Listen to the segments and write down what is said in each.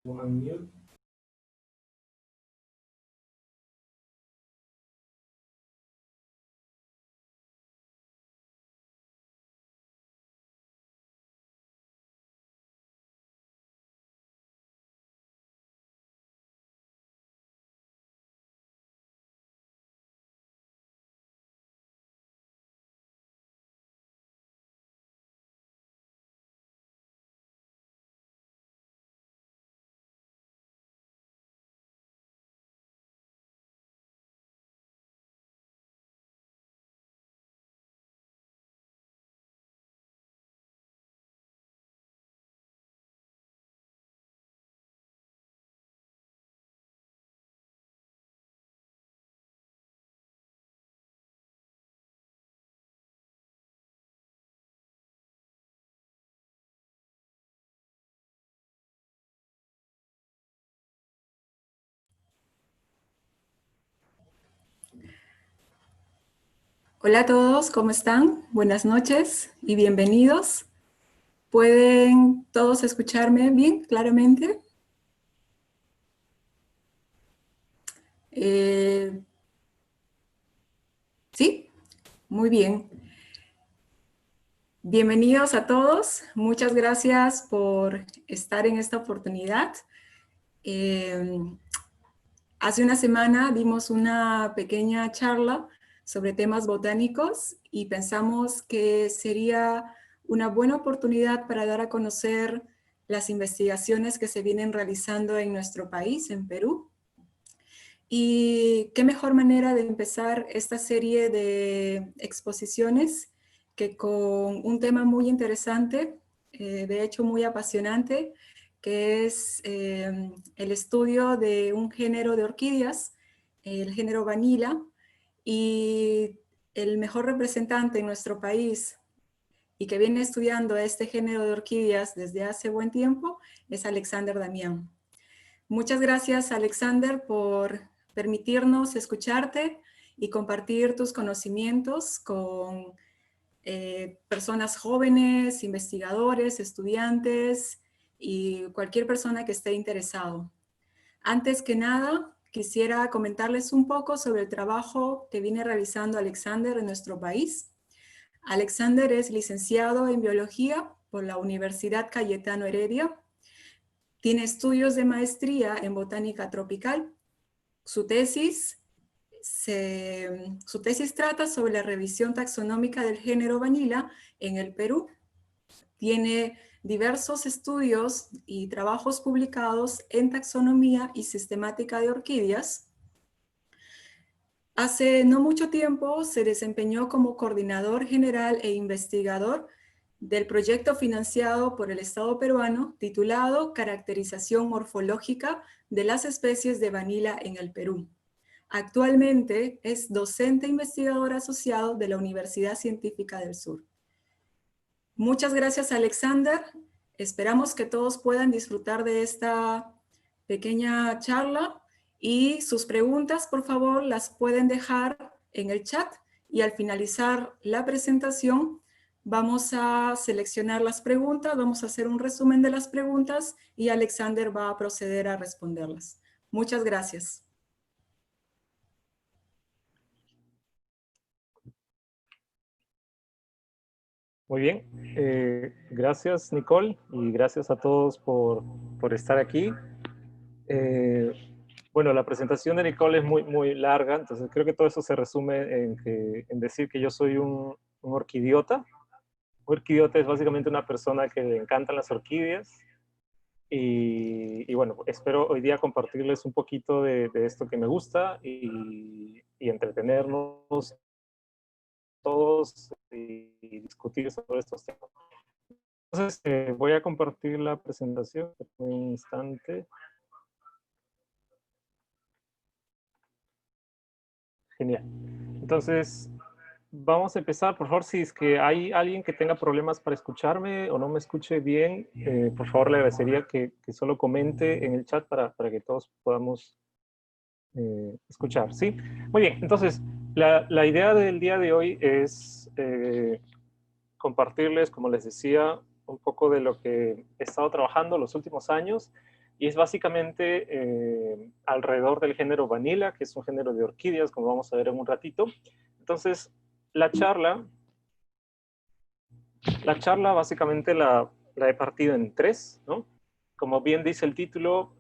Unmute. Hola a todos, ¿cómo están? Buenas noches y bienvenidos. ¿Pueden todos escucharme bien, claramente? ¿Sí? Muy bien. Bienvenidos a todos. Muchas gracias por estar en esta oportunidad. Hace una semana dimos una pequeña charla sobre temas botánicos y pensamos que sería una buena oportunidad para dar a conocer las investigaciones que se vienen realizando en nuestro país, en Perú. Y qué mejor manera de empezar esta serie de exposiciones que con un tema muy interesante, de hecho muy apasionante, que es el estudio de un género de orquídeas, el género Vanilla, y el mejor representante en nuestro país y que viene estudiando este género de orquídeas desde hace buen tiempo es Alexander Damián. Muchas gracias, Alexander, por permitirnos escucharte y compartir tus conocimientos con personas jóvenes, investigadores, estudiantes y cualquier persona que esté interesado. Antes que nada, quisiera comentarles un poco sobre el trabajo que viene realizando Alexander en nuestro país. Alexander es licenciado en Biología por la Universidad Cayetano Heredia. Tiene estudios de maestría en Botánica Tropical. Su tesis trata sobre la revisión taxonómica del género Vanilla en el Perú. Tiene diversos estudios y trabajos publicados en taxonomía y sistemática de orquídeas. Hace no mucho tiempo se desempeñó como coordinador general e investigador del proyecto financiado por el Estado peruano titulado Caracterización morfológica de las especies de Vanilla en el Perú. Actualmente es docente investigador asociado de la Universidad Científica del Sur. Muchas gracias, Alexander. Esperamos que todos puedan disfrutar de esta pequeña charla y sus preguntas, por favor, las pueden dejar en el chat y al finalizar la presentación vamos a seleccionar las preguntas, vamos a hacer un resumen de las preguntas y Alexander va a proceder a responderlas. Muchas gracias. Muy bien, gracias Nicole y gracias a todos por estar aquí. Bueno, la presentación de Nicole es muy larga, entonces creo que todo eso se resume en decir que yo soy un orquidiota. Un orquidiota es básicamente una persona que le encantan las orquídeas y bueno, espero hoy día compartirles un poquito de esto que me gusta y entretenernos todos y discutir sobre estos temas. Entonces, voy a compartir la presentación en un instante. Genial. Entonces, vamos a empezar. Por favor, si es que hay alguien que tenga problemas para escucharme o no me escuche bien, por favor, le agradecería que solo comente en el chat para que todos podamos escuchar. ¿Sí? Muy bien. Entonces, la idea del día de hoy es compartirles, como les decía, un poco de lo que he estado trabajando los últimos años. y es básicamente alrededor del género Vanilla, que es un género de orquídeas, como vamos a ver en un ratito. Entonces, la charla básicamente la he partido en tres, ¿no? Como bien dice el título,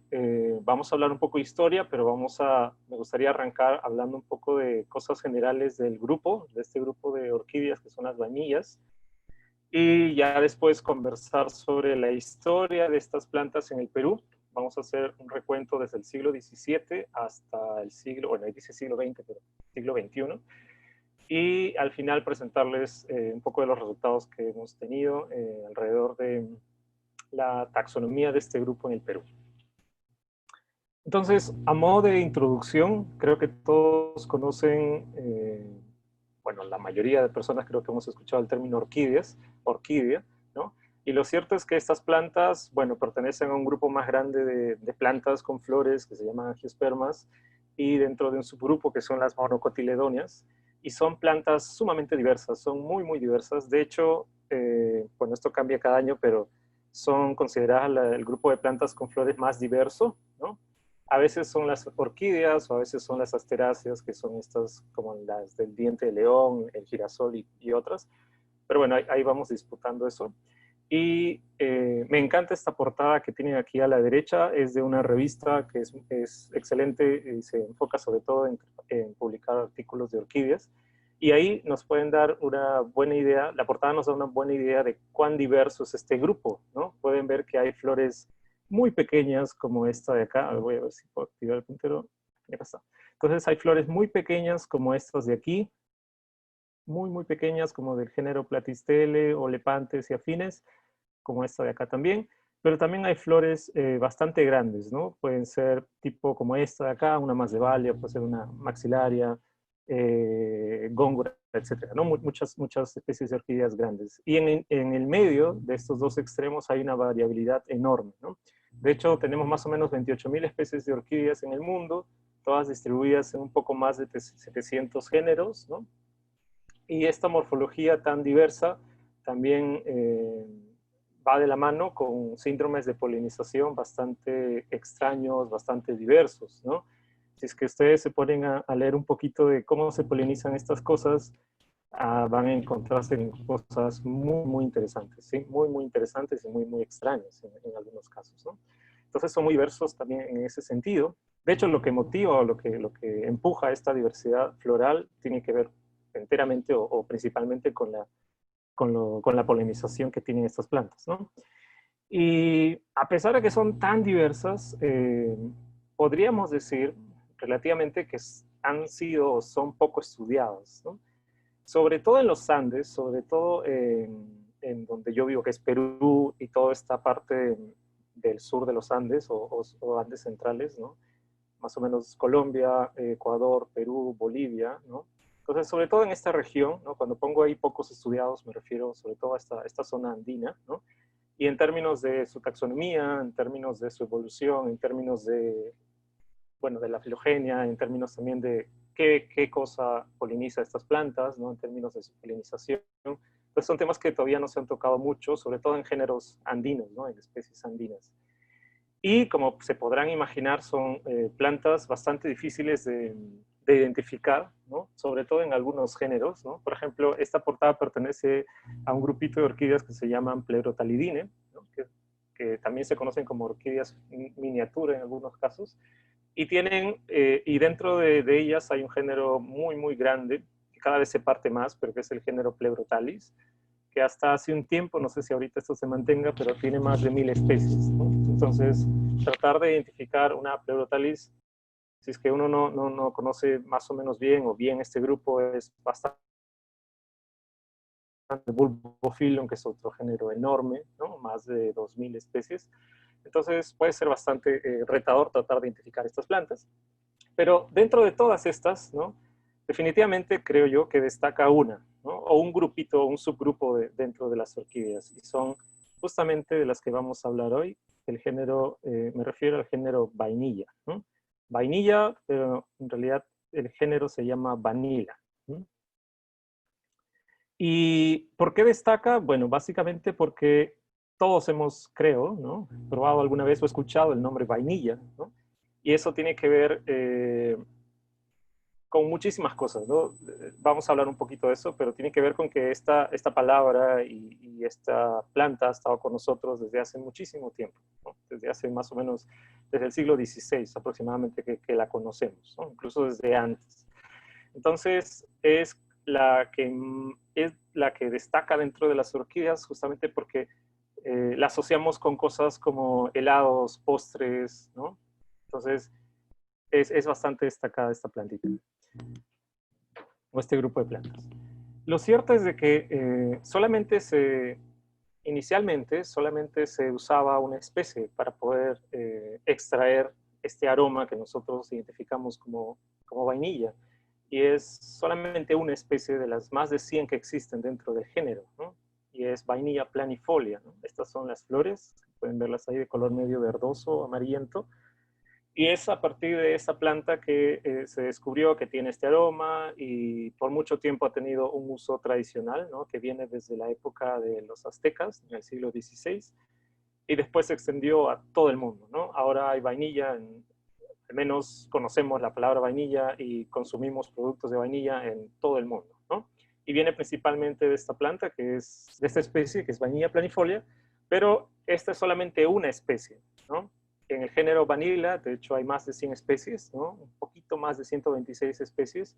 vamos a hablar un poco de historia, pero me gustaría arrancar hablando un poco de cosas generales del grupo, de este grupo de orquídeas que son las vainillas, y ya después conversar sobre la historia de estas plantas en el Perú. Vamos a hacer un recuento desde el siglo XVII hasta el siglo, bueno, ahí dice siglo XX, pero siglo XXI. Y al final presentarles un poco de los resultados que hemos tenido alrededor de la taxonomía de este grupo en el Perú. Entonces, a modo de introducción, creo que todos conocen, bueno, la mayoría de personas creo que hemos escuchado el término orquídea, ¿no? Y lo cierto es que estas plantas, bueno, pertenecen a un grupo más grande de plantas con flores que se llaman angiospermas, y dentro de un subgrupo que son las monocotiledóneas, y son plantas sumamente diversas, son muy, muy diversas. De hecho, bueno, esto cambia cada año, pero son consideradas el grupo de plantas con flores más diverso, ¿no? A veces son las orquídeas o a veces son las asteráceas, que son estas como las del diente de león, el girasol y otras. Pero bueno, ahí vamos disputando eso. Y me encanta esta portada que tienen aquí a la derecha, es de una revista que es excelente y se enfoca sobre todo en publicar artículos de orquídeas. Y ahí nos pueden dar una buena idea, la portada nos da una buena idea de cuán diverso es este grupo, ¿no? Pueden ver que hay flores muy pequeñas como esta de acá. Voy a ver si puedo activar el puntero. Ya está. Entonces hay flores muy pequeñas como estas de aquí, muy, muy pequeñas como del género Platistele o Lepantes y afines, como esta de acá también. Pero también hay flores bastante grandes, ¿no? Pueden ser tipo como esta de acá, una más de Masdevallia, puede ser una maxilaria, góngora, etcétera, ¿no? Muchas especies de orquídeas grandes. Y en el medio de estos dos extremos hay una variabilidad enorme, ¿no? De hecho, tenemos más o menos 28.000 especies de orquídeas en el mundo, todas distribuidas en un poco más de 700 géneros, ¿no? Y esta morfología tan diversa también va de la mano con síndromes de polinización bastante extraños, bastante diversos, ¿no? Si es que ustedes se ponen a leer un poquito de cómo se polinizan estas cosas, van a encontrarse en cosas muy, muy interesantes, ¿sí? Muy, muy interesantes y muy, muy extrañas en algunos casos, ¿no? Entonces son muy diversos también en ese sentido. De hecho, lo que motiva o lo que empuja esta diversidad floral tiene que ver enteramente o principalmente con la polinización que tienen estas plantas, ¿no? Y a pesar de que son tan diversas, podríamos decir relativamente que han sido o son poco estudiadas, ¿no? Sobre todo en los Andes, sobre todo en donde yo vivo, que es Perú y toda esta parte del sur de los Andes o Andes centrales, ¿no? Más o menos Colombia, Ecuador, Perú, Bolivia, ¿no? Entonces, sobre todo en esta región, ¿no? Cuando pongo ahí pocos estudiados, me refiero sobre todo a esta zona andina, ¿no? Y en términos de su taxonomía, en términos de su evolución, en términos de, bueno, de la filogenia, en términos también de qué cosa poliniza estas plantas, ¿no? En términos de su polinización. Pues son temas que todavía no se han tocado mucho, sobre todo en géneros andinos, ¿no? En especies andinas. Y como se podrán imaginar, son plantas bastante difíciles de identificar, ¿no? Sobre todo en algunos géneros, ¿no? Por ejemplo, esta portada pertenece a un grupito de orquídeas que se llaman Pleurotalidine, ¿no? que también se conocen como orquídeas miniatura en algunos casos, y y dentro de ellas hay un género muy, muy grande, que cada vez se parte más, pero que es el género Pleurotalis, que hasta hace un tiempo, no sé si ahorita esto se mantenga, pero tiene más de 1000 especies, ¿no? Entonces, tratar de identificar una Pleurotalis, si es que uno no conoce más o menos bien o bien este grupo, es bastante. Bulbophyllum, que es otro género enorme, ¿no? Más de 2000 especies. Entonces, puede ser bastante retador tratar de identificar estas plantas. Pero dentro de todas estas, ¿no? Definitivamente creo yo que destaca una, ¿no? O un grupito, o un subgrupo dentro de las orquídeas. Y son justamente de las que vamos a hablar hoy. El género, me refiero al género vainilla, ¿no? Vainilla, pero en realidad el género se llama vanilla, ¿no? ¿Y por qué destaca? Bueno, básicamente porque todos hemos, creo, ¿no?, probado alguna vez o escuchado el nombre vainilla, ¿no? Y eso tiene que ver con muchísimas cosas, ¿no? Vamos a hablar un poquito de eso, pero tiene que ver con que esta palabra y esta planta ha estado con nosotros desde hace muchísimo tiempo, ¿no? Desde hace más o menos, desde el siglo XVI aproximadamente que la conocemos, ¿no? Incluso desde antes. Entonces, es la que destaca dentro de las orquídeas justamente porque la asociamos con cosas como helados, postres, ¿no? Entonces, es bastante destacada esta plantita, o este grupo de plantas. Lo cierto es de que inicialmente solamente se usaba una especie para poder extraer este aroma que nosotros identificamos como vainilla. Y es solamente una especie de las más de 100 que existen dentro del género, ¿no? Y es vainilla planifolia, ¿no? Estas son las flores, pueden verlas ahí de color medio verdoso, amarillento. Y es a partir de esta planta que se descubrió que tiene este aroma y por mucho tiempo ha tenido un uso tradicional, ¿no?, que viene desde la época de los aztecas, en el siglo XVI, y después se extendió a todo el mundo, ¿no? Ahora hay vainilla, al menos conocemos la palabra vainilla y consumimos productos de vainilla en todo el mundo, ¿no? Y viene principalmente de esta planta, de esta especie, que es vainilla planifolia, pero esta es solamente una especie, ¿no? En el género Vanilla, de hecho, hay más de 100 especies, ¿no? Un poquito más de 126 especies,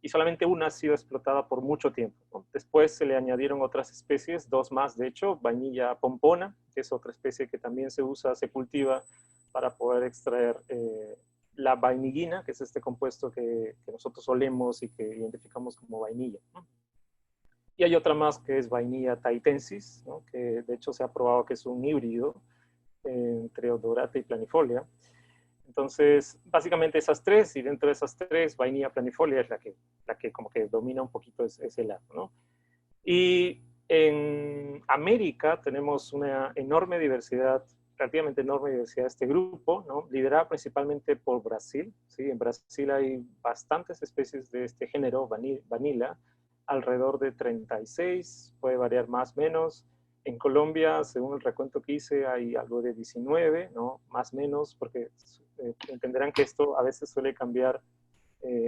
y solamente una ha sido explotada por mucho tiempo, ¿no? Después se le añadieron otras especies, dos más, de hecho, vainilla pompona, que es otra especie que también se cultiva para poder extraer la vainillina, que es este compuesto que nosotros olemos y que identificamos como vainilla, ¿no? Y hay otra más que es vainilla tahitensis, ¿no?, que de hecho se ha probado que es un híbrido entre odorata y planifolia. Entonces, básicamente esas tres, y dentro de esas tres, vainilla planifolia es la que como que domina un poquito ese lado, ¿no? Y en América tenemos una enorme diversidad, relativamente enorme diversidad de este grupo, ¿no?, liderada principalmente por Brasil, ¿sí? En Brasil hay bastantes especies de este género, vanilla, alrededor de 36, puede variar más o menos. En Colombia, según el recuento que hice, hay algo de 19, ¿no?, más o menos, porque entenderán que esto a veces suele cambiar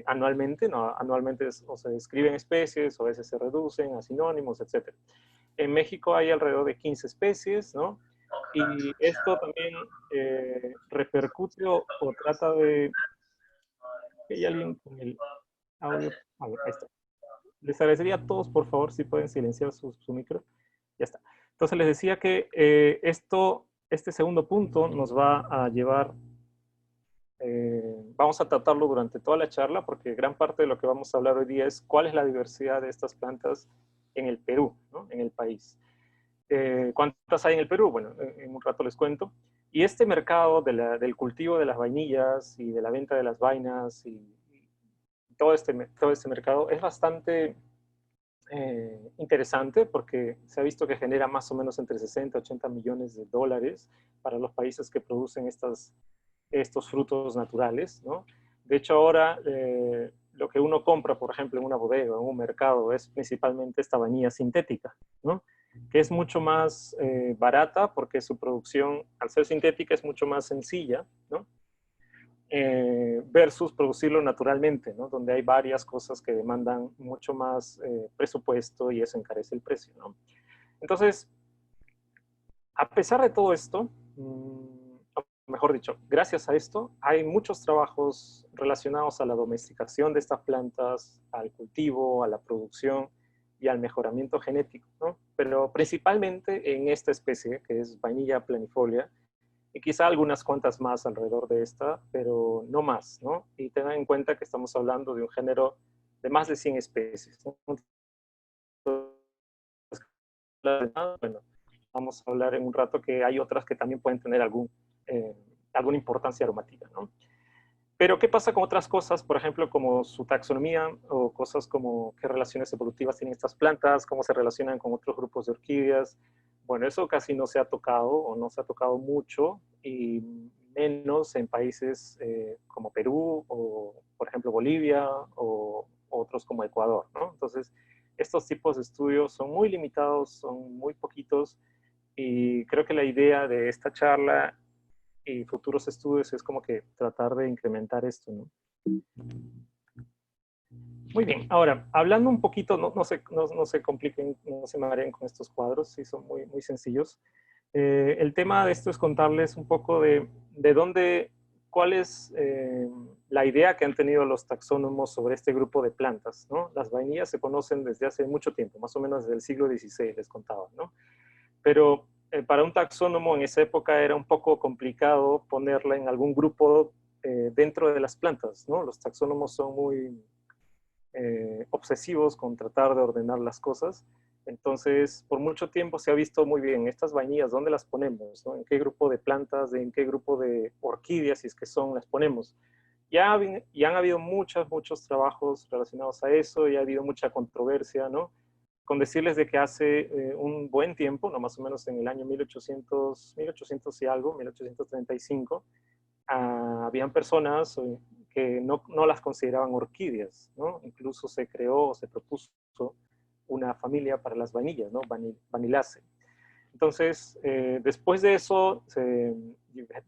anualmente, ¿no? Anualmente o se describen especies, o a veces se reducen a sinónimos, etc. En México hay alrededor de 15 especies, ¿no? Y esto también repercute o trata de... ¿Hay alguien con el audio? A ver, ahí está. Les agradecería a todos, por favor, si pueden silenciar su micro. Ya está. Entonces les decía que este segundo punto nos va a llevar, vamos a tratarlo durante toda la charla, porque gran parte de lo que vamos a hablar hoy día es cuál es la diversidad de estas plantas en el Perú, ¿no?, en el país. ¿Cuántas hay en el Perú? Bueno, en un rato les cuento. Y este mercado del cultivo de las vainillas y de la venta de las vainas y todo este mercado es bastante interesante, porque se ha visto que genera más o menos entre 60 y 80 millones de dólares para los países que producen estos frutos naturales, ¿no? De hecho, ahora lo que uno compra, por ejemplo, en una bodega o en un mercado es principalmente esta vainilla sintética, ¿no?, que es mucho más barata porque su producción, al ser sintética, es mucho más sencilla, ¿no?, versus producirlo naturalmente, ¿no?, donde hay varias cosas que demandan mucho más presupuesto y eso encarece el precio, ¿no? Entonces, a pesar de todo esto, mejor dicho, gracias a esto, hay muchos trabajos relacionados a la domesticación de estas plantas, al cultivo, a la producción y al mejoramiento genético, ¿no? Pero principalmente en esta especie, que es vainilla planifolia, y quizá algunas cuantas más alrededor de esta, pero no más, ¿no? Y tengan en cuenta que estamos hablando de un género de más de 100 especies, ¿no? Bueno, vamos a hablar en un rato que hay otras que también pueden tener alguna importancia aromática, ¿no? Pero, ¿qué pasa con otras cosas? Por ejemplo, como su taxonomía, o cosas como qué relaciones evolutivas tienen estas plantas, cómo se relacionan con otros grupos de orquídeas. Bueno, eso casi no se ha tocado, o no se ha tocado mucho, y menos en países como Perú, o por ejemplo Bolivia, o otros como Ecuador, ¿no? Entonces, estos tipos de estudios son muy limitados, son muy poquitos, Y creo que la idea de esta charla y futuros estudios es como que tratar de incrementar esto, ¿no? Muy bien, ahora, hablando un poquito, no se compliquen, no se mareen con estos cuadros, sí son muy, muy sencillos. El tema de esto es contarles un poco de dónde, cuál es la idea que han tenido los taxónomos sobre este grupo de plantas, ¿no? Las vainillas se conocen desde hace mucho tiempo, más o menos desde el siglo XVI, les contaba, ¿no? Pero para un taxónomo en esa época era un poco complicado ponerla en algún grupo dentro de las plantas, ¿no? Los taxónomos son muy obsesivos con tratar de ordenar las cosas. Entonces, por mucho tiempo se ha visto muy bien estas vainillas, ¿dónde las ponemos? ¿No? ¿En qué grupo de plantas, en qué grupo de orquídeas, si es que son, las ponemos? Ya han habido muchos trabajos relacionados a eso, y ha habido mucha controversia, ¿no? Con decirles de que hace un buen tiempo, no más o menos en el año 1800 y algo, 1835, habían personas que no las consideraban orquídeas, ¿no? Incluso se creó o se propuso una familia para las vainillas, ¿no? Vanillaceae. Entonces, después de eso,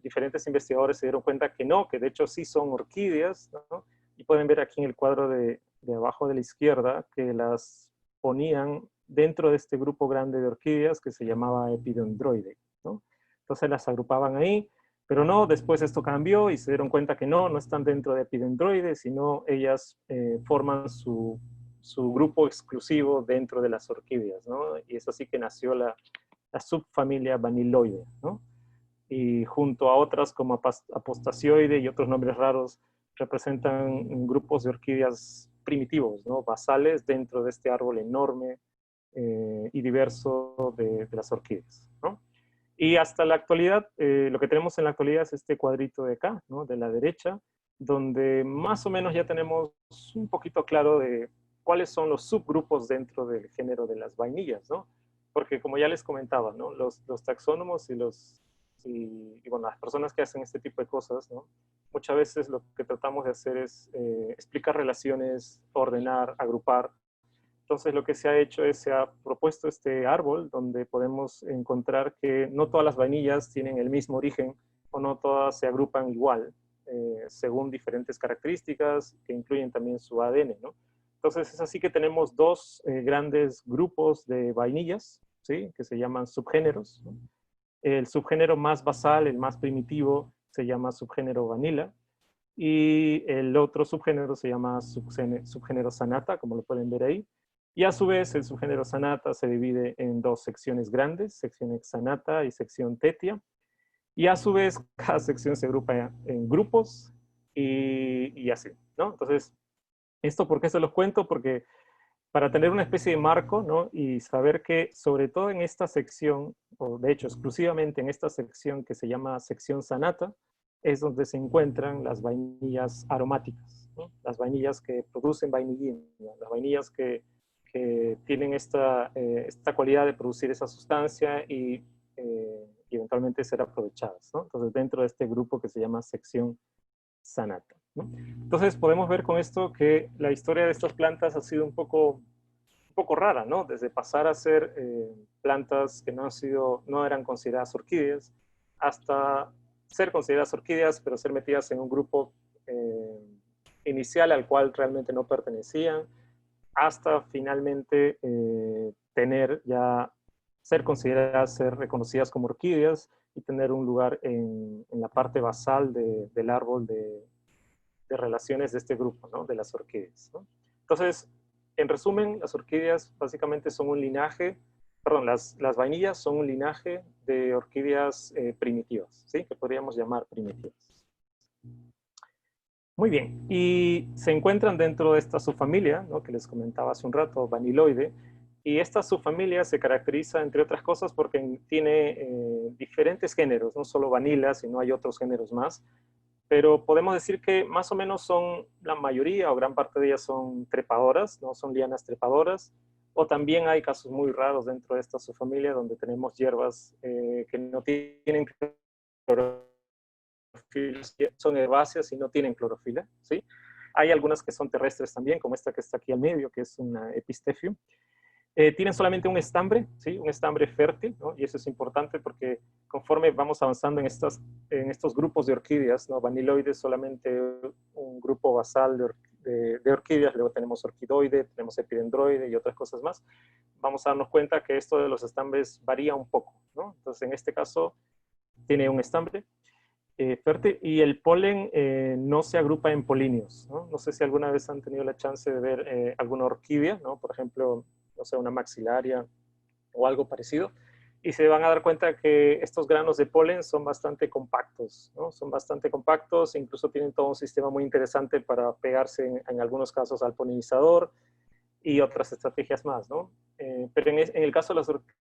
diferentes investigadores se dieron cuenta que no, que de hecho sí son orquídeas, ¿no? Y pueden ver aquí en el cuadro de abajo de la izquierda que las ponían dentro de este grupo grande de orquídeas que se llamaba Epidendroideae, ¿no? Entonces las agrupaban ahí, pero no, después esto cambió y se dieron cuenta que no están dentro de Epidendroideae, sino ellas forman su grupo exclusivo dentro de las orquídeas, ¿no? Y es así que nació la subfamilia Vanilloidea, ¿no? Y junto a otras como Apostacioide y otros nombres raros, representan grupos de orquídeas primitivos, ¿no? Basales dentro de este árbol enorme y diverso de las orquídeas, ¿no? Y hasta la actualidad, lo que tenemos en la actualidad es este cuadrito de acá, ¿no? De la derecha, donde más o menos ya tenemos un poquito claro de cuáles son los subgrupos dentro del género de las vainillas, ¿no? Porque como ya les comentaba, ¿no? Los taxónomos y bueno, las personas que hacen este tipo de cosas, ¿no? Muchas veces lo que tratamos de hacer es explicar relaciones, ordenar, agrupar. Entonces lo que se ha hecho es, se ha propuesto este árbol donde podemos encontrar que no todas las vainillas tienen el mismo origen o no todas se agrupan igual, según diferentes características que incluyen también su ADN, ¿no? Entonces es así que tenemos dos grandes grupos de vainillas, ¿sí? Que se llaman subgéneros, ¿no? El subgénero más basal, el más primitivo, se llama subgénero vanilla, y el otro subgénero se llama subgénero sanata, como lo pueden ver ahí. Y a su vez, el subgénero sanata se divide en dos secciones grandes, sección exanata y sección tetia. Y a su vez, cada sección se agrupa en grupos y así, ¿no? Entonces, ¿esto por qué se los cuento? Porque para tener una especie de marco, ¿no? Y saber que sobre todo en esta sección, o de hecho exclusivamente en esta sección que se llama sección sanata, es donde se encuentran las vainillas aromáticas, ¿no? Las vainillas que producen vainillina, las vainillas que tienen esta cualidad de producir esa sustancia y eventualmente ser aprovechadas, ¿no? Entonces dentro de este grupo que se llama sección sanata, ¿no? Entonces podemos ver con esto que la historia de estas plantas ha sido un poco rara, ¿no? Desde pasar a ser plantas que no eran consideradas orquídeas, hasta ser consideradas orquídeas, pero ser metidas en un grupo inicial al cual realmente no pertenecían, hasta finalmente ser consideradas, ser reconocidas como orquídeas y tener un lugar en la parte basal del árbol de relaciones de este grupo, ¿no? De las orquídeas, ¿no? Entonces, en resumen, las orquídeas básicamente son un linaje, perdón, las vainillas son un linaje de orquídeas primitivas, ¿sí? Que podríamos llamar primitivas. Muy bien, y se encuentran dentro de esta subfamilia, ¿no? Que les comentaba hace un rato, Vanilloide, y esta subfamilia se caracteriza, entre otras cosas, porque tiene diferentes géneros, no solo vanilla, sino hay otros géneros más, pero podemos decir que más o menos son, la mayoría o gran parte de ellas son trepadoras, ¿no? Son lianas trepadoras, o también hay casos muy raros dentro de esta subfamilia donde tenemos hierbas que no tienen clorofila, son herbáceas y no tienen clorofila, ¿sí? Hay algunas que son terrestres también, como esta que está aquí al medio, que es una epistefio. Tienen solamente un estambre, ¿sí? Un estambre fértil, ¿no? Y eso es importante porque conforme vamos avanzando en estos grupos de orquídeas, ¿no? Vaniloides, solamente un grupo basal de orquídeas, luego tenemos orquidoide, tenemos epidendroide y otras cosas más. Vamos a darnos cuenta que esto de los estambres varía un poco, ¿no? Entonces, en este caso, tiene un estambre fértil y el polen no se agrupa en polinios, ¿no? No sé si alguna vez han tenido la chance de ver alguna orquídea, ¿no? Por ejemplo, no sé, una maxilaria o algo parecido, y se van a dar cuenta que estos granos de polen son bastante compactos, ¿no? Son bastante compactos, incluso tienen todo un sistema muy interesante para pegarse en algunos casos al polinizador y otras estrategias más, ¿no? Pero en el caso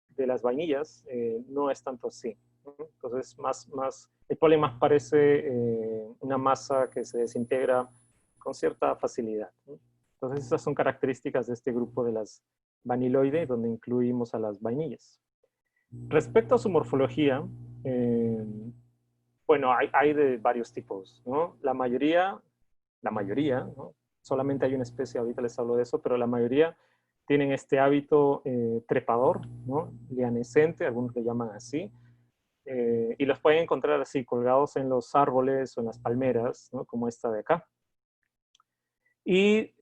de las vainillas, no es tanto así, ¿no? Entonces, el polen más parece una masa que se desintegra con cierta facilidad, ¿no? Entonces, esas son características de este grupo de las vaniloide, donde incluimos a las vainillas. Respecto a su morfología, bueno, hay de varios tipos, ¿no? La mayoría, ¿no? Solamente hay una especie, ahorita les hablo de eso, pero la mayoría tienen este hábito trepador, ¿no? Lianescente, algunos le llaman así, y los pueden encontrar así, colgados en los árboles o en las palmeras, ¿no? Como esta de acá. Y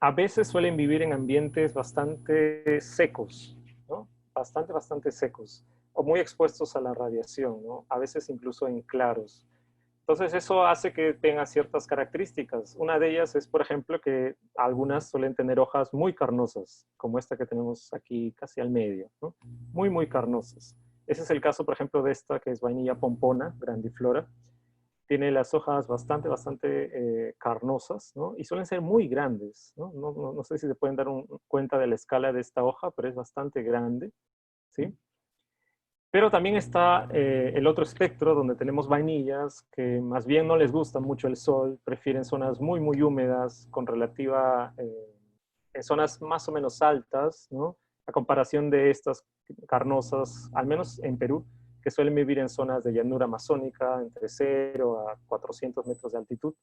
a veces suelen vivir en ambientes bastante secos, ¿no? Bastante secos, o muy expuestos a la radiación, ¿no? A veces incluso en claros. Entonces eso hace que tenga ciertas características. Una de ellas es, por ejemplo, que algunas suelen tener hojas muy carnosas, como esta que tenemos aquí casi al medio, ¿no? Muy carnosas. Ese es el caso, por ejemplo, de esta que es vainilla pompona, grandiflora. Tiene las hojas bastante carnosas, ¿no? Y suelen ser muy grandes, ¿no? No sé si se pueden dar cuenta de la escala de esta hoja, pero es bastante grande, ¿sí? Pero también está el otro espectro, donde tenemos vainillas que más bien no les gusta mucho el sol, prefieren zonas muy húmedas, en zonas más o menos altas, ¿no? A comparación de estas carnosas, al menos en Perú, que suelen vivir en zonas de llanura amazónica, entre 0 a 400 metros de altitud.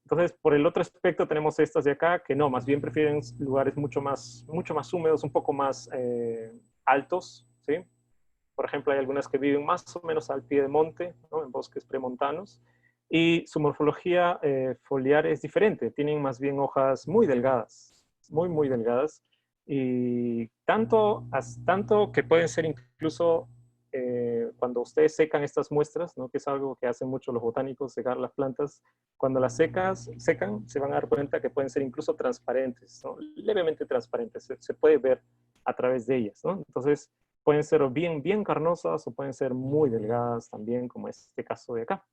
Entonces, por el otro espectro tenemos estas de acá, que no, más bien prefieren lugares mucho más húmedos, un poco más altos, ¿sí? Por ejemplo, hay algunas que viven más o menos al pie de monte, ¿no? En bosques premontanos, y su morfología foliar es diferente. Tienen más bien hojas muy delgadas, muy delgadas, y tanto que pueden ser incluso cuando ustedes secan estas muestras, ¿no? Que es algo que hacen mucho los botánicos, secar las plantas, cuando las secan, se van a dar cuenta que pueden ser incluso transparentes, ¿no? Levemente transparentes, se puede ver a través de ellas, ¿no? Entonces, pueden ser bien carnosas o pueden ser muy delgadas también, como es este caso de acá.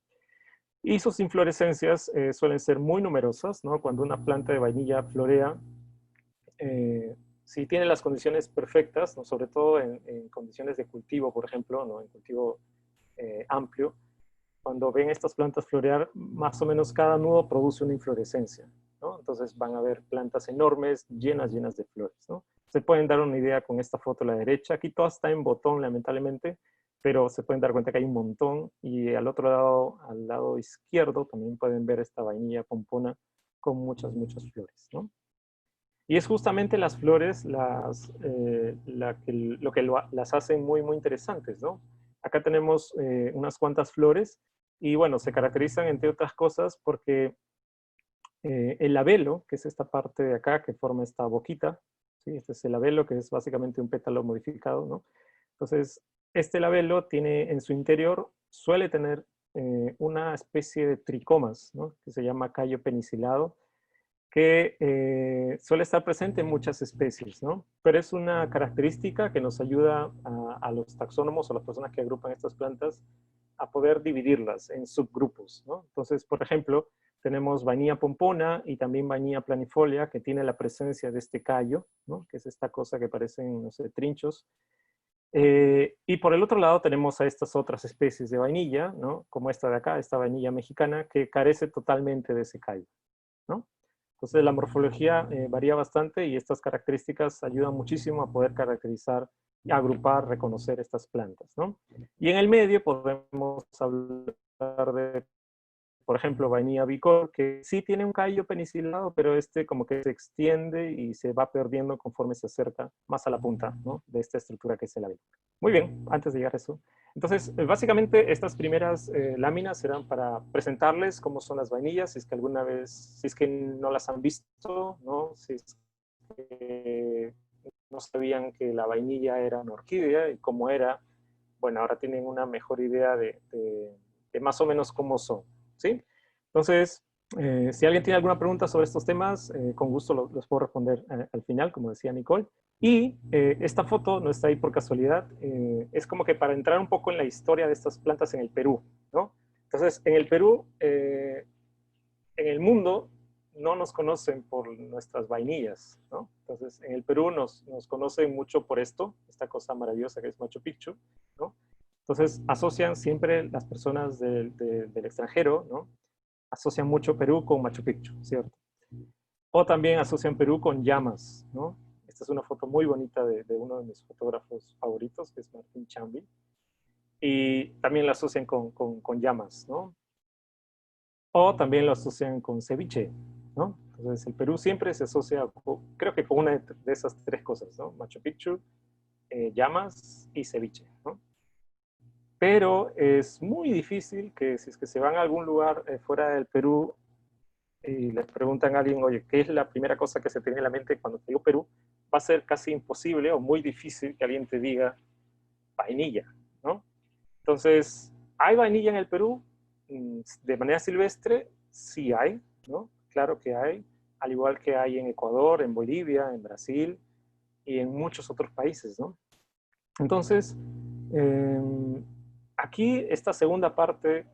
Y sus inflorescencias suelen ser muy numerosas, ¿no? Cuando una planta de vainilla florea, si tiene las condiciones perfectas, ¿no? Sobre todo en condiciones de cultivo, por ejemplo, ¿no? En cultivo amplio, cuando ven estas plantas florear, más o menos cada nudo produce una inflorescencia, ¿no? Entonces van a ver plantas enormes, llenas de flores, ¿no? Se pueden dar una idea con esta foto a la derecha. Aquí todo está en botón, lamentablemente, pero se pueden dar cuenta que hay un montón. Y al otro lado, al lado izquierdo, también pueden ver esta vainilla pompona con muchas flores, ¿no? Y es justamente las flores lo que las hacen muy interesantes, ¿no? Acá tenemos unas cuantas flores y bueno, se caracterizan entre otras cosas porque el labelo, que es esta parte de acá que forma esta boquita, ¿sí? Este es el labelo, que es básicamente un pétalo modificado, ¿no? Entonces, este labelo tiene en su interior, suele tener una especie de tricomas, ¿no? Que se llama callo penicilado, que suele estar presente en muchas especies, ¿no? Pero es una característica que nos ayuda a los taxónomos o las personas que agrupan estas plantas a poder dividirlas en subgrupos, ¿no? Entonces, por ejemplo, tenemos vainilla pompona y también vainilla planifolia, que tiene la presencia de este callo, ¿no? Que es esta cosa que parecen, no sé, trinchos. Y por el otro lado tenemos a estas otras especies de vainilla, ¿no? Como esta de acá, esta vainilla mexicana, que carece totalmente de ese callo, ¿no? Entonces la morfología varía bastante y estas características ayudan muchísimo a poder caracterizar, agrupar, reconocer estas plantas, ¿no? Y en el medio podemos hablar de por ejemplo, vainilla bicolor, que sí tiene un callo peniculado, pero este como que se extiende y se va perdiendo conforme se acerca más a la punta, ¿no?, de esta estructura que es el hábito. Muy bien, antes de llegar a eso. Entonces, básicamente estas primeras láminas serán para presentarles cómo son las vainillas, si es que alguna vez, si es que no las han visto, ¿no?, si es que no sabían que la vainilla era una orquídea y cómo era. Bueno, ahora tienen una mejor idea de más o menos cómo son, ¿sí? Entonces, si alguien tiene alguna pregunta sobre estos temas, con gusto los puedo responder al final, como decía Nicole. Y esta foto no está ahí por casualidad, es como que para entrar un poco en la historia de estas plantas en el Perú, ¿no? Entonces, en el Perú, en el mundo, no nos conocen por nuestras vainillas, ¿no? Entonces, en el Perú nos conocen mucho por esto, esta cosa maravillosa que es Machu Picchu, ¿no? Entonces, asocian siempre las personas del extranjero, ¿no?, asocian mucho Perú con Machu Picchu, ¿cierto? O también asocian Perú con llamas, ¿no? Esta es una foto muy bonita de uno de mis fotógrafos favoritos, que es Martín Chambi. Y también la asocian con llamas, ¿no? O también lo asocian con ceviche, ¿no? Entonces, el Perú siempre se asocia, creo que con una de esas tres cosas, ¿no? Machu Picchu, llamas y ceviche, ¿no? Pero es muy difícil que si es que se van a algún lugar fuera del Perú y les preguntan a alguien, oye, ¿qué es la primera cosa que se te viene a la mente cuando te digo Perú? Va a ser casi imposible o muy difícil que alguien te diga vainilla, ¿no? Entonces, ¿hay vainilla en el Perú? De manera silvestre, sí hay, ¿no? Claro que hay, al igual que hay en Ecuador, en Bolivia, en Brasil y en muchos otros países, ¿no? Entonces, aquí esta segunda parte,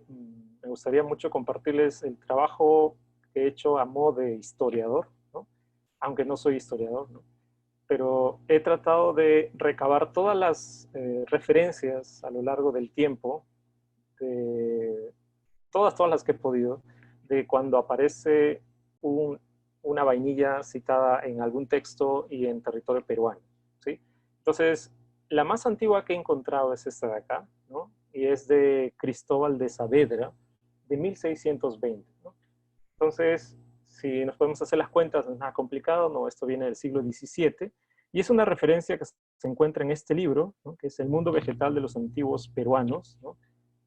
me gustaría mucho compartirles el trabajo que he hecho a modo de historiador, ¿no?, aunque no soy historiador, ¿no?, pero he tratado de recabar todas las referencias a lo largo del tiempo, de todas las que he podido, de cuando aparece una vainilla citada en algún texto y en territorio peruano, ¿sí? Entonces, la más antigua que he encontrado es esta de acá, ¿no?, y es de Cristóbal de Saavedra, de 1620, ¿no? Entonces, si nos podemos hacer las cuentas, no es nada complicado, ¿no? Esto viene del siglo XVII, y es una referencia que se encuentra en este libro, ¿no?, que es El mundo vegetal de los antiguos peruanos, ¿no?,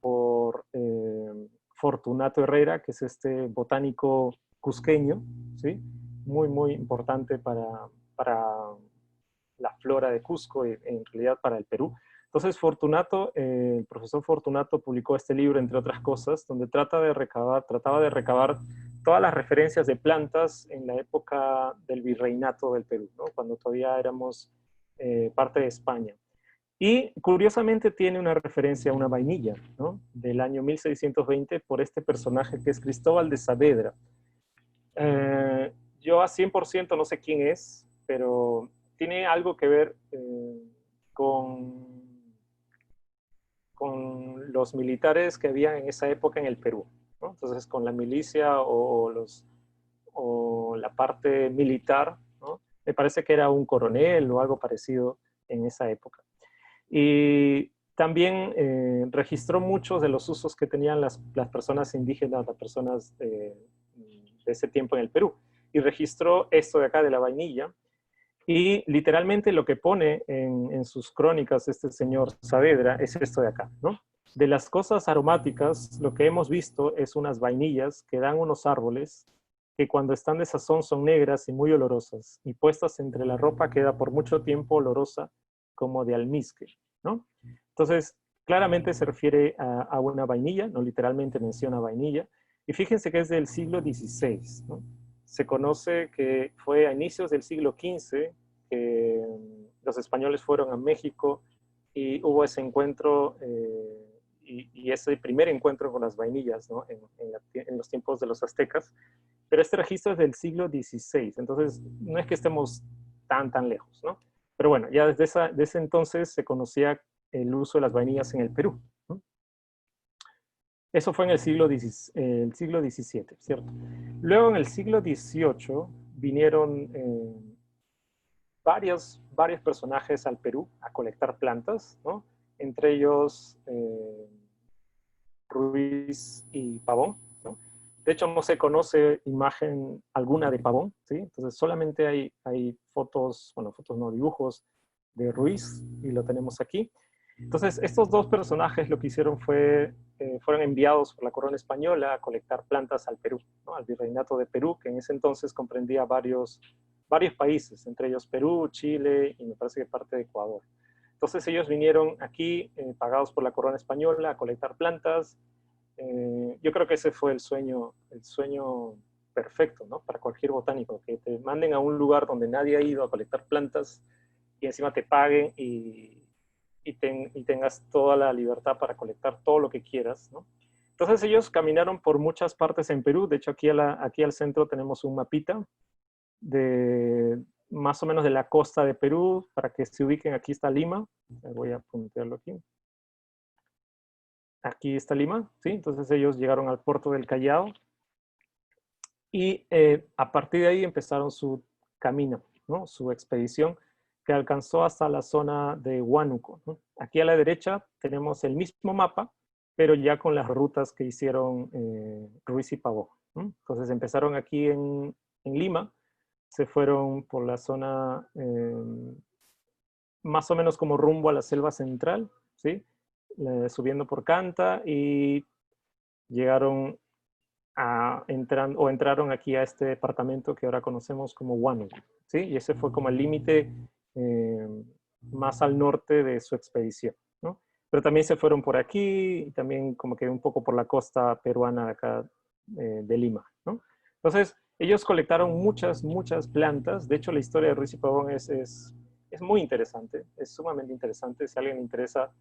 por Fortunato Herrera, que es este botánico cusqueño, ¿sí?, muy, muy importante para la flora de Cusco y en realidad para el Perú. Entonces, el profesor Fortunato publicó este libro, entre otras cosas, donde trataba de recabar todas las referencias de plantas en la época del virreinato del Perú, ¿no?, cuando todavía éramos parte de España. Y curiosamente tiene una referencia a una vainilla, ¿no?, del año 1620 por este personaje que es Cristóbal de Saavedra. Yo a 100% no sé quién es, pero tiene algo que ver con los militares que había en esa época en el Perú, ¿no? Entonces, con la milicia o la parte militar, ¿no?, me parece que era un coronel o algo parecido en esa época. Y también registró muchos de los usos que tenían las personas indígenas, las personas de ese tiempo en el Perú. Y registró esto de acá de la vainilla. Y literalmente lo que pone en sus crónicas este señor Saavedra es esto de acá, ¿no? De las cosas aromáticas, lo que hemos visto es unas vainillas que dan unos árboles que cuando están de sazón son negras y muy olorosas, y puestas entre la ropa queda por mucho tiempo olorosa como de almizcle, ¿no? Entonces, claramente se refiere a una vainilla, no literalmente menciona vainilla, y fíjense que es del siglo XVI, ¿no? Se conoce que fue a inicios del siglo XV que los españoles fueron a México y hubo ese encuentro y ese primer encuentro con las vainillas, ¿no?, en los tiempos de los aztecas. Pero este registro es del siglo XVI, entonces no es que estemos tan lejos, ¿no? Pero bueno, ya desde ese entonces se conocía el uso de las vainillas en el Perú, ¿no? Eso fue en el siglo XVII, ¿cierto? Luego en el siglo XVIII vinieron varios personajes al Perú a colectar plantas, ¿no? Entre ellos Ruiz y Pavón, ¿no? De hecho, no se conoce imagen alguna de Pavón, ¿sí? Entonces solamente hay fotos, bueno, fotos no, dibujos de Ruiz, y lo tenemos aquí. Entonces, estos dos personajes lo que hicieron fue, fueron enviados por la corona española a colectar plantas al Perú, ¿no? Al virreinato de Perú, que en ese entonces comprendía varios países, entre ellos Perú, Chile y me parece que parte de Ecuador. Entonces ellos vinieron aquí, pagados por la corona española, a colectar plantas. Yo creo que ese fue el sueño perfecto, ¿no? Para cualquier botánico, que te manden a un lugar donde nadie ha ido a colectar plantas y encima te paguen y tengas toda la libertad para colectar todo lo que quieras, ¿no? Entonces ellos caminaron por muchas partes en Perú. De hecho, aquí al centro tenemos un mapita de más o menos de la costa de Perú, para que se ubiquen. Aquí está Lima. Voy a puntearlo aquí. Aquí está Lima, ¿sí? Entonces ellos llegaron al puerto del Callao y a partir de ahí empezaron su camino, ¿no? Su expedición, que alcanzó hasta la zona de Huánuco, ¿no? Aquí a la derecha tenemos el mismo mapa, pero ya con las rutas que hicieron Ruiz y Pavón, ¿no? Entonces empezaron aquí en Lima, se fueron por la zona más o menos como rumbo a la selva central, ¿sí? Subiendo por Canta, y llegaron entraron aquí a este departamento que ahora conocemos como Huánuco, ¿sí? Y ese fue como el límite más al norte de su expedición, ¿no? Pero también se fueron por aquí, y también como que un poco por la costa peruana de acá, de Lima, ¿no? Entonces, ellos colectaron muchas plantas. De hecho, la historia de Ruiz y Pavón es muy interesante, es sumamente interesante. Si a alguien le interesa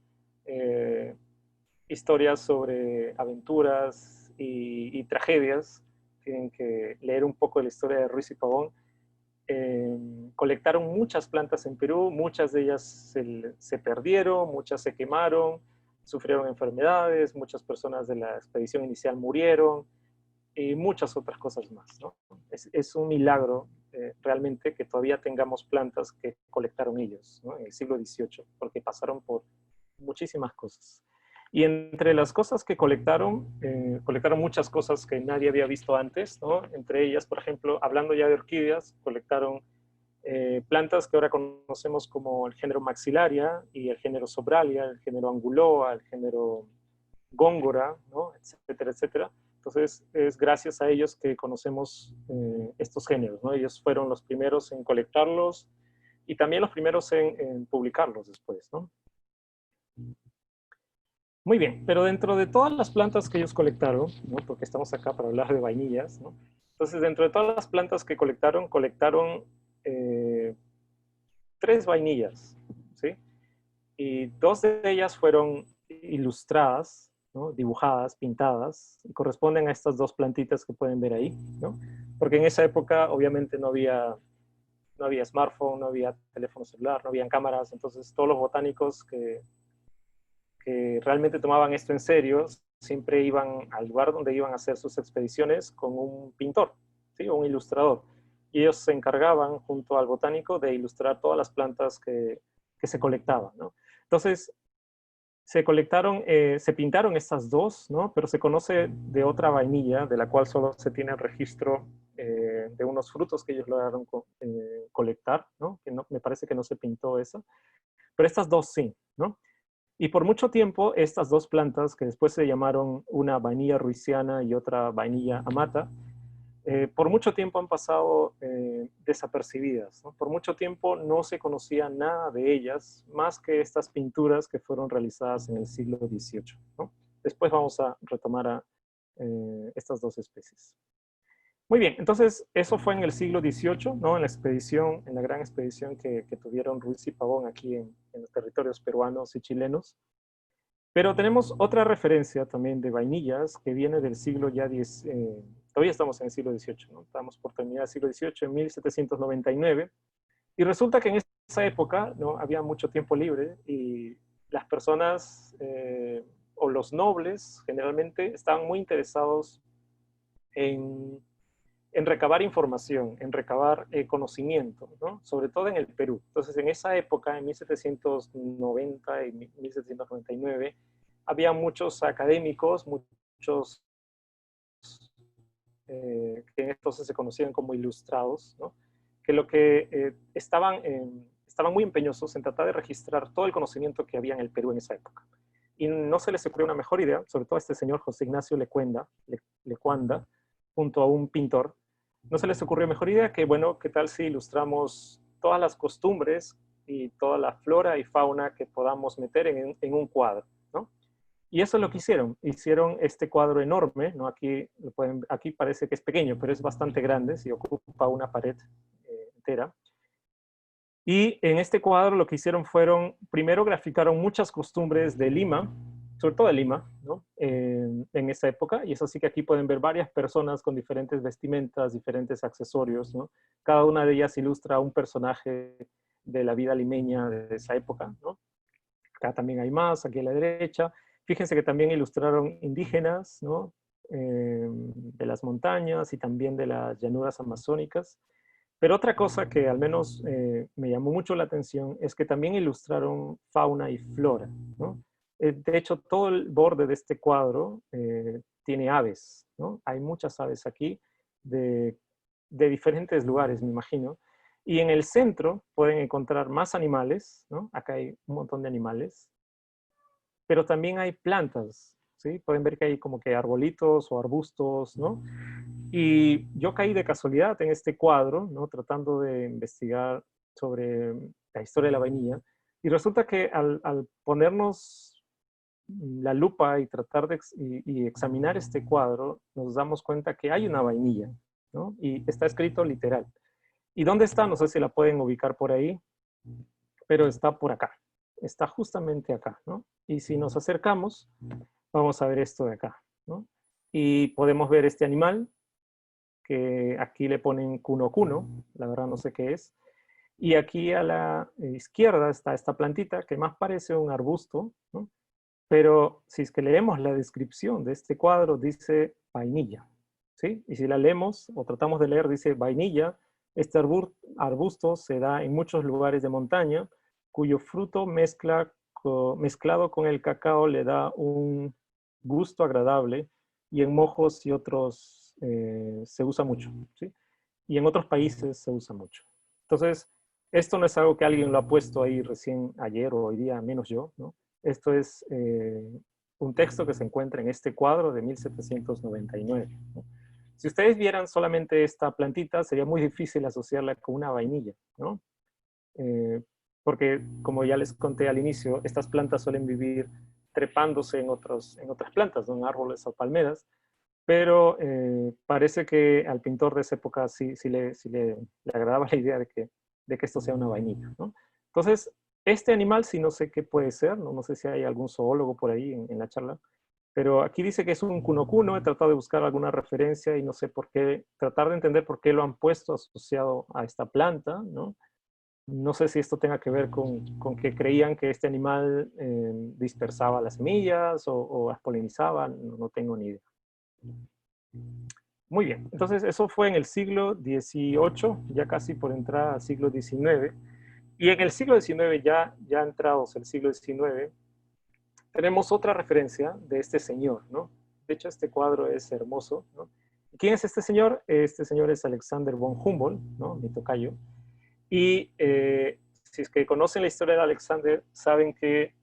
historias sobre aventuras y tragedias, tienen que leer un poco de la historia de Ruiz y Pavón. Colectaron muchas plantas en Perú, muchas de ellas se perdieron, muchas se quemaron, sufrieron enfermedades, muchas personas de la expedición inicial murieron, y muchas otras cosas más, ¿no? Es un milagro realmente que todavía tengamos plantas que colectaron ellos, ¿no? En el siglo XVIII, porque pasaron por muchísimas cosas. Y entre las cosas que colectaron muchas cosas que nadie había visto antes, ¿no? Entre ellas, por ejemplo, hablando ya de orquídeas, colectaron plantas que ahora conocemos como el género Maxillaria y el género Sobralia, el género Anguloa, el género Góngora, ¿no? Etcétera, etcétera. Entonces, es gracias a ellos que conocemos estos géneros, ¿no? Ellos fueron los primeros en colectarlos y también los primeros en publicarlos después, ¿no? Muy bien, pero dentro de todas las plantas que ellos colectaron, ¿no? Porque estamos acá para hablar de vainillas, ¿no? Entonces, dentro de todas las plantas que colectaron eh, 3 vainillas, ¿sí? Y 2 de ellas fueron ilustradas, ¿no? Dibujadas, pintadas, y corresponden a estas 2 plantitas que pueden ver ahí, ¿no? Porque en esa época obviamente no había smartphone, no había teléfono celular, no habían cámaras. Entonces todos los botánicos que realmente tomaban esto en serio siempre iban al lugar donde iban a hacer sus expediciones con un pintor, ¿sí? O un ilustrador. Y ellos se encargaban junto al botánico de ilustrar todas las plantas que se colectaban, ¿no? Entonces, se pintaron estas 2, ¿no? Pero se conoce de otra vainilla, de la cual solo se tiene el registro de unos frutos que ellos lograron colectar, ¿no? Que no, me parece que no se pintó esa, pero estas 2 sí, ¿no? Y por mucho tiempo, estas 2 plantas, que después se llamaron una vainilla ruisiana y otra vainilla amata, por mucho tiempo han pasado desapercibidas, ¿no? Por mucho tiempo no se conocía nada de ellas, más que estas pinturas que fueron realizadas en el siglo XVIII, ¿no? Después vamos a retomar estas 2 especies. Muy bien, entonces eso fue en el siglo XVIII, ¿no? En la gran expedición que tuvieron Ruiz y Pavón aquí en los territorios peruanos y chilenos. Pero tenemos otra referencia también de vainillas que viene del siglo ya todavía estamos en el siglo XVIII, ¿no? Estamos por terminar el siglo XVIII, en 1799. Y resulta que en esa época, ¿no? Había mucho tiempo libre y las personas o los nobles generalmente estaban muy interesados en, en recabar información, en recabar conocimiento, ¿no? Sobre todo en el Perú. Entonces, en esa época, en 1790 y 1799, había muchos académicos, muchos que entonces se conocían como ilustrados, ¿no? Que lo que estaban muy empeñosos en tratar de registrar todo el conocimiento que había en el Perú en esa época. Y no se les ocurrió una mejor idea, sobre todo a este señor José Ignacio Lecuanda, junto a un pintor, no se les ocurrió mejor idea que, bueno, ¿qué tal si ilustramos todas las costumbres y toda la flora y fauna que podamos meter en un cuadro, ¿no? Y eso es lo que hicieron. Hicieron este cuadro enorme, ¿no? Aquí parece que es pequeño, pero es bastante grande, si ocupa una pared entera. Y en este cuadro lo que hicieron fueron, primero graficaron muchas costumbres de Lima, sobre todo de Lima, ¿no? En esa época, y es así que aquí pueden ver varias personas con diferentes vestimentas, diferentes accesorios, ¿no? Cada una de ellas ilustra un personaje de la vida limeña de esa época, ¿no? Acá también hay más, aquí a la derecha. Fíjense que también ilustraron indígenas, ¿no? De las montañas y también de las llanuras amazónicas. Pero otra cosa que al menos me llamó mucho la atención es que también ilustraron fauna y flora, ¿no? De hecho, todo el borde de este cuadro tiene aves, ¿no? Hay muchas aves aquí de diferentes lugares, me imagino. Y en el centro pueden encontrar más animales, ¿no? Acá hay un montón de animales, pero también hay plantas, ¿sí? Pueden ver que hay como que arbolitos o arbustos, ¿no? Y yo caí de casualidad en este cuadro, ¿no? Tratando de investigar sobre la historia de la vainilla. Y resulta que al ponernos la lupa y tratar de y examinar este cuadro, nos damos cuenta que hay una vainilla, ¿no? Y está escrito literal. ¿Y dónde está? No sé si la pueden ubicar por ahí, pero está por acá. Está justamente acá, ¿no? Y si nos acercamos, vamos a ver esto de acá, ¿no? Y podemos ver este animal, que aquí le ponen cuno cuno, la verdad no sé qué es. Y aquí a la izquierda está esta plantita que más parece un arbusto, ¿no? Pero si es que leemos la descripción de este cuadro, dice vainilla, ¿sí? Y si la leemos o tratamos de leer, dice vainilla, este arbusto se da en muchos lugares de montaña, cuyo fruto mezclado con el cacao le da un gusto agradable y en mojos y otros se usa mucho, ¿sí? Y en otros países se usa mucho. Entonces, esto no es algo que alguien lo ha puesto ahí recién ayer o hoy día, menos yo, ¿no? Esto es un texto que se encuentra en este cuadro de 1799, ¿no? Si ustedes vieran solamente esta plantita, sería muy difícil asociarla con una vainilla, ¿no? Porque, como ya les conté al inicio, estas plantas suelen vivir trepándose en otras plantas, ¿no? En árboles o palmeras, pero parece que al pintor de esa época sí le agradaba la idea de que esto sea una vainilla, ¿no? Entonces, este animal sí no sé qué puede ser, no sé si hay algún zoólogo por ahí en la charla, pero aquí dice que es un cuno, he tratado de buscar alguna referencia y no sé por qué, tratar de entender por qué lo han puesto asociado a esta planta, ¿no? No sé si esto tenga que ver con que creían que este animal dispersaba las semillas o las polinizaba, no tengo ni idea. Muy bien, entonces eso fue en el siglo XVIII, ya casi por entrar al siglo XIX. Y en el siglo XIX, ya entrados el siglo XIX, tenemos otra referencia de este señor, ¿no? De hecho, este cuadro es hermoso, ¿no? ¿Quién es este señor? Este señor es Alexander von Humboldt, ¿no? Mi tocayo. Y si es que conocen la historia de Alexander, saben que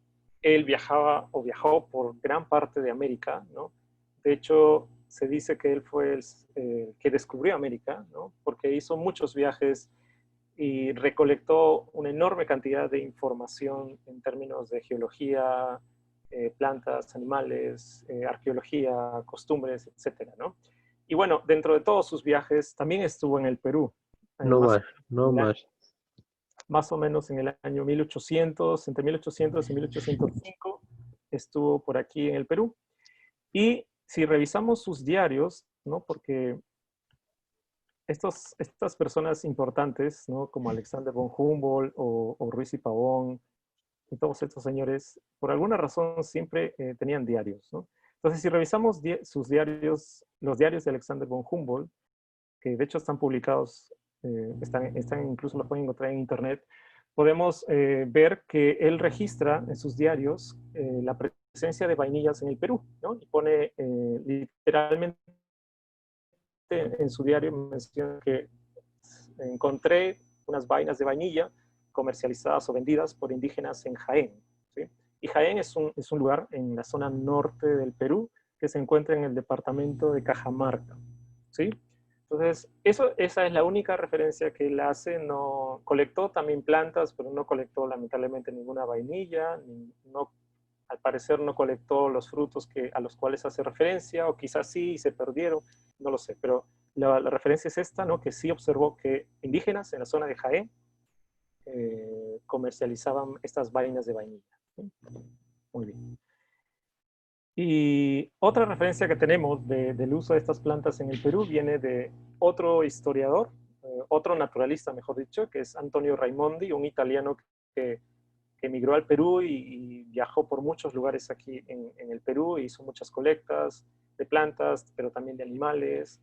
él viajó por gran parte de América, ¿no? De hecho, se dice que él fue el que descubrió América, ¿no? Porque hizo muchos viajes y recolectó una enorme cantidad de información en términos de geología, plantas, animales, arqueología, costumbres, etcétera, ¿no? Y bueno, dentro de todos sus viajes, también estuvo en el Perú, No más, más, no más. más o menos en el año 1800, entre 1800 y 1805, estuvo por aquí en el Perú. Y si revisamos sus diarios, ¿no? Porque estas personas importantes, ¿no? Como Alexander von Humboldt o Ruiz y Pavón, y todos estos señores, por alguna razón siempre tenían diarios, ¿no? Entonces, si revisamos sus diarios, los diarios de Alexander von Humboldt, que de hecho están publicados, incluso los pueden encontrar en internet, podemos ver que él registra en sus diarios la presencia de vainillas en el Perú, ¿no? Y pone literalmente en su diario menciona que encontré unas vainas de vainilla comercializadas o vendidas por indígenas en Jaén, ¿sí? Y Jaén es un lugar en la zona norte del Perú que se encuentra en el departamento de Cajamarca, ¿sí? Entonces, esa es la única referencia que él hace. No colectó también plantas, pero no colectó lamentablemente ninguna vainilla, no, al parecer no colectó los frutos a los cuales hace referencia, o quizás sí y se perdieron, no lo sé, pero la referencia es esta, ¿no? Que sí observó que indígenas en la zona de Jaén comercializaban estas vainas de vainilla, ¿sí? Muy bien. Y otra referencia que tenemos del uso de estas plantas en el Perú viene de otro historiador, otro naturalista, mejor dicho, que es Antonio Raimondi, un italiano que emigró al Perú y viajó por muchos lugares aquí en el Perú, hizo muchas colectas de plantas, pero también de animales,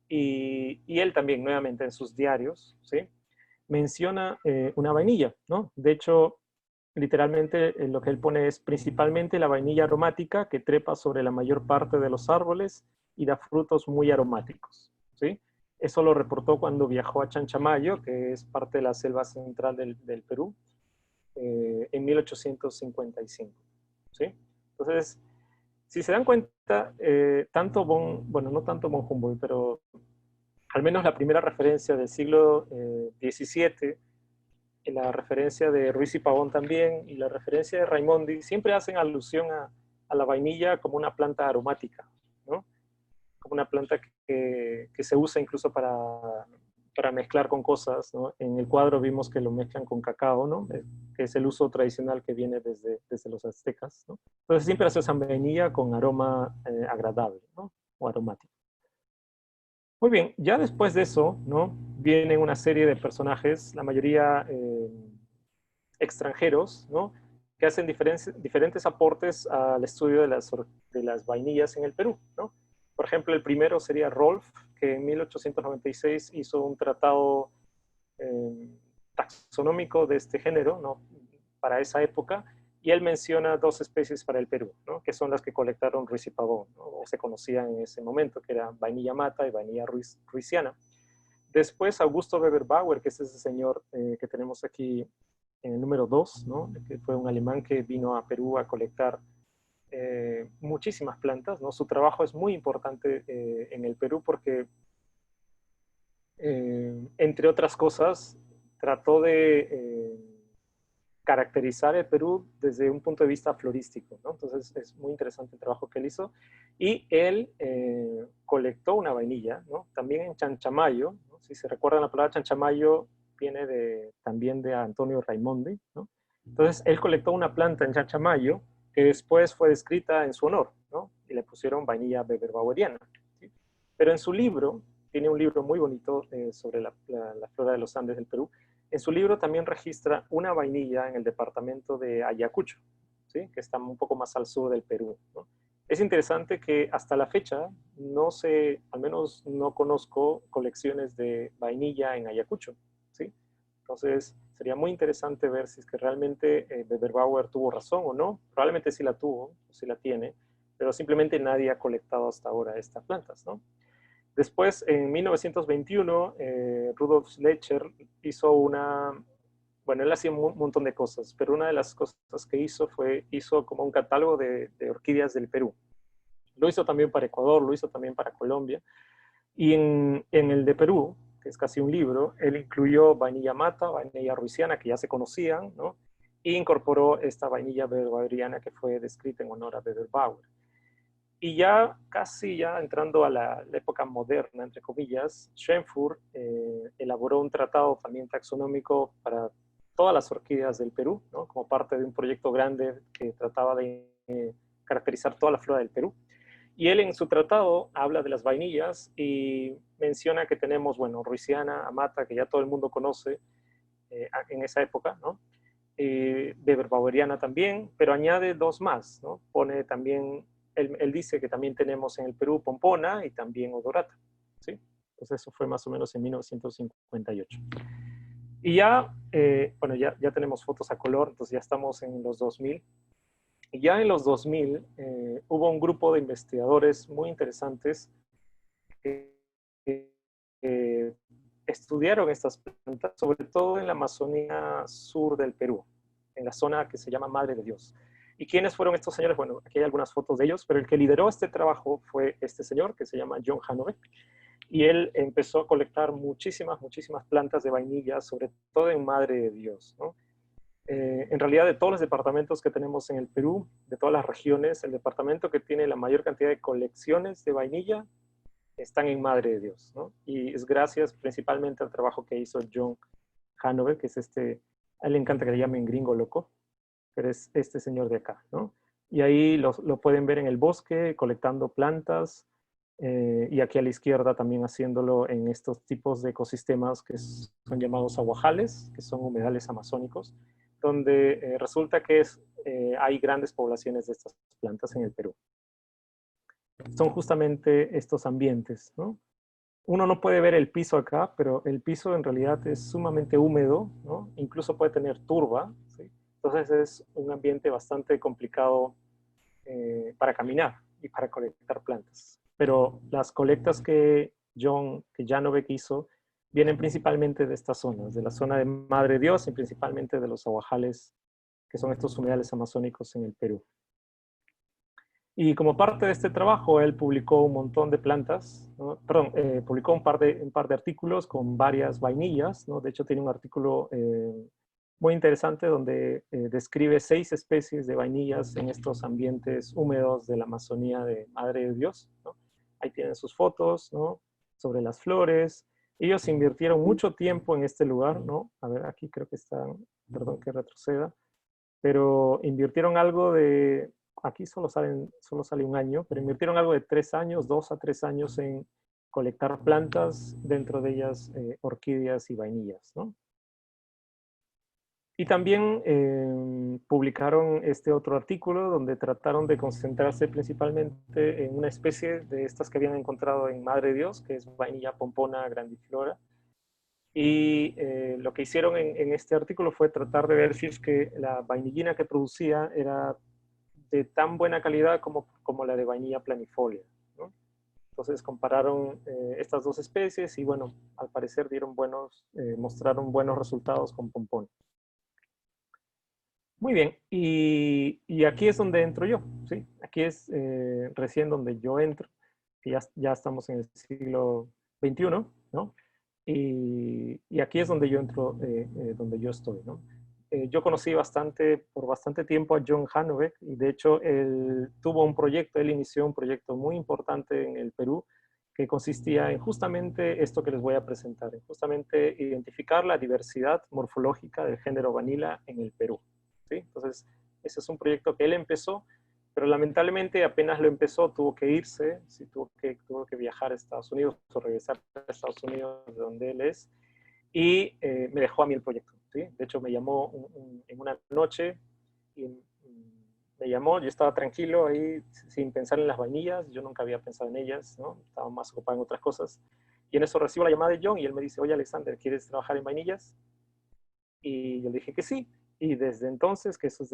y él también, nuevamente, en sus diarios, ¿sí? Menciona una vainilla, ¿no? De hecho, literalmente lo que él pone es principalmente la vainilla aromática que trepa sobre la mayor parte de los árboles y da frutos muy aromáticos, ¿sí? Eso lo reportó cuando viajó a Chanchamayo, que es parte de la selva central del Perú, en 1855, ¿sí? Entonces, si se dan cuenta, bueno, no tanto von Humboldt, pero al menos la primera referencia del siglo XVII, la referencia de Ruiz y Pavón también, y la referencia de Raimondi, siempre hacen alusión a la vainilla como una planta aromática, ¿no? Como una planta que se usa incluso para mezclar con cosas, ¿no? En el cuadro vimos que lo mezclan con cacao, ¿no? Que es el uso tradicional que viene desde los aztecas, ¿no? Entonces siempre asocian vainilla con aroma agradable, ¿no? O aromático. Muy bien, ya después de eso, ¿no? Vienen una serie de personajes, la mayoría extranjeros, ¿no? Que hacen diferentes aportes al estudio de las vainillas en el Perú, ¿no? Por ejemplo, el primero sería Rolf, que en 1896 hizo un tratado taxonómico de este género, ¿no? Para esa época, y él menciona dos especies para el Perú, ¿no? Que son las que colectaron Ruiz y Pavón, ¿no? O se conocían en ese momento, que eran vainilla mata y vainilla ruiziana. Después, Augusto Weber Bauer, que es ese señor que tenemos aquí en el número 2, ¿no? Que fue un alemán que vino a Perú a colectar muchísimas plantas, ¿no? Su trabajo es muy importante en el Perú porque, entre otras cosas, trató de caracterizar el Perú desde un punto de vista florístico, ¿no? Entonces es muy interesante el trabajo que él hizo. Y él colectó una vainilla, ¿no? También en Chanchamayo, ¿no? Si se recuerdan, la palabra Chanchamayo viene también de Antonio Raimondi, ¿no? Entonces él colectó una planta en Chanchamayo que después fue descrita en su honor, ¿no? Y le pusieron vainilla beberbaueriana, ¿sí? Pero en su libro, tiene un libro muy bonito sobre la flora de los Andes del Perú. En su libro también registra una vainilla en el departamento de Ayacucho, ¿sí? Que está un poco más al sur del Perú, ¿no? Es interesante que hasta la fecha al menos no conozco colecciones de vainilla en Ayacucho, ¿sí? Entonces sería muy interesante ver si es que realmente Weber Bauer tuvo razón o no. Probablemente sí la tuvo, o sí la tiene, pero simplemente nadie ha colectado hasta ahora estas plantas, ¿no? Después, en 1921, Rudolf Schlecher hizo bueno, él hacía un montón de cosas, pero una de las cosas que hizo como un catálogo de orquídeas del Perú. Lo hizo también para Ecuador, lo hizo también para Colombia. Y en el de Perú, que es casi un libro, él incluyó vainilla mata, vainilla ruiziana, que ya se conocían, ¿no? E incorporó esta vainilla beberbaueriana que fue descrita en honor a Weber Bauer. Y ya casi ya entrando a la época moderna, entre comillas, Schoenfurt elaboró un tratado también taxonómico para todas las orquídeas del Perú, ¿no? Como parte de un proyecto grande que trataba de caracterizar toda la flora del Perú. Y él en su tratado habla de las vainillas y menciona que tenemos, bueno, ruiziana, amata, que ya todo el mundo conoce en esa época, ¿no? Beberbaueriana también, pero añade dos más, ¿no? Pone también, él dice que también tenemos en el Perú pompona y también odorata, ¿sí? Entonces eso fue más o menos en 1958. Y ya, bueno, ya tenemos fotos a color, entonces ya estamos en los 2000. Y ya en los 2000 hubo un grupo de investigadores muy interesantes que estudiaron estas plantas, sobre todo en la Amazonía sur del Perú, en la zona que se llama Madre de Dios. ¿Y quiénes fueron estos señores? Bueno, aquí hay algunas fotos de ellos, pero el que lideró este trabajo fue este señor, que se llama John Hanover, y él empezó a colectar muchísimas plantas de vainilla, sobre todo en Madre de Dios, ¿no? En realidad, de todos los departamentos que tenemos en el Perú, de todas las regiones, el departamento que tiene la mayor cantidad de colecciones de vainilla están en Madre de Dios, ¿no? Y es gracias principalmente al trabajo que hizo John Hanover, que es a él le encanta que le llamen gringo loco, pero es este señor de acá, ¿no? Y ahí lo pueden ver en el bosque, colectando plantas, y aquí a la izquierda también haciéndolo en estos tipos de ecosistemas que son llamados aguajales, que son humedales amazónicos, donde resulta que hay grandes poblaciones de estas plantas en el Perú. Son justamente estos ambientes, ¿no? Uno no puede ver el piso acá, pero el piso en realidad es sumamente húmedo, ¿no? Incluso puede tener turba, ¿sí? Entonces es un ambiente bastante complicado para caminar y para colectar plantas. Pero las colectas que Janovic hizo vienen principalmente de estas zonas, de la zona de Madre Dios y principalmente de los aguajales, que son estos humedales amazónicos en el Perú. Y como parte de este trabajo, él publicó un montón de plantas, ¿no? Perdón, publicó un par de artículos con varias vainillas, ¿no? De hecho, tiene un artículo muy interesante donde describe 6 especies de vainillas en estos ambientes húmedos de la Amazonía de Madre de Dios, ¿no? Ahí tienen sus fotos, ¿no? Sobre las flores. Ellos invirtieron mucho tiempo en este lugar, ¿no? A ver, aquí creo que están, perdón que retroceda, pero invirtieron algo de, aquí solo sale un año, pero invirtieron algo de 3 años, 2 a 3 años en colectar plantas, dentro de ellas orquídeas y vainillas, ¿no? Y también publicaron este otro artículo donde trataron de concentrarse principalmente en una especie de estas que habían encontrado en Madre Dios, que es vainilla pompona grandiflora. Y lo que hicieron en este artículo fue tratar de ver si es que la vainillina que producía era de tan buena calidad como la de vainilla planifolia, ¿no? Entonces compararon estas dos especies y bueno, al parecer mostraron buenos resultados con pompón. Muy bien, y aquí es donde entro yo, ¿sí? Aquí es recién donde yo entro, que ya estamos en el siglo XXI, ¿no? Y aquí es donde yo entro, donde yo estoy, ¿no? Yo conocí por bastante tiempo a John Hanover, y de hecho él inició un proyecto muy importante en el Perú, que consistía en justamente esto que les voy a presentar, en justamente identificar la diversidad morfológica del género Vanilla en el Perú, ¿sí? Entonces, ese es un proyecto que él empezó, pero lamentablemente apenas lo empezó, tuvo que irse, ¿sí? tuvo que viajar a Estados Unidos o regresar a Estados Unidos, de donde él es, y me dejó a mí el proyecto, ¿sí? De hecho, me llamó en una noche y me llamó, yo estaba tranquilo ahí sin pensar en las vainillas, yo nunca había pensado en ellas, ¿no? Estaba más ocupado en otras cosas. Y en eso recibo la llamada de John y él me dice, oye Alexander, ¿quieres trabajar en vainillas? Y yo le dije que sí. Y desde entonces, que eso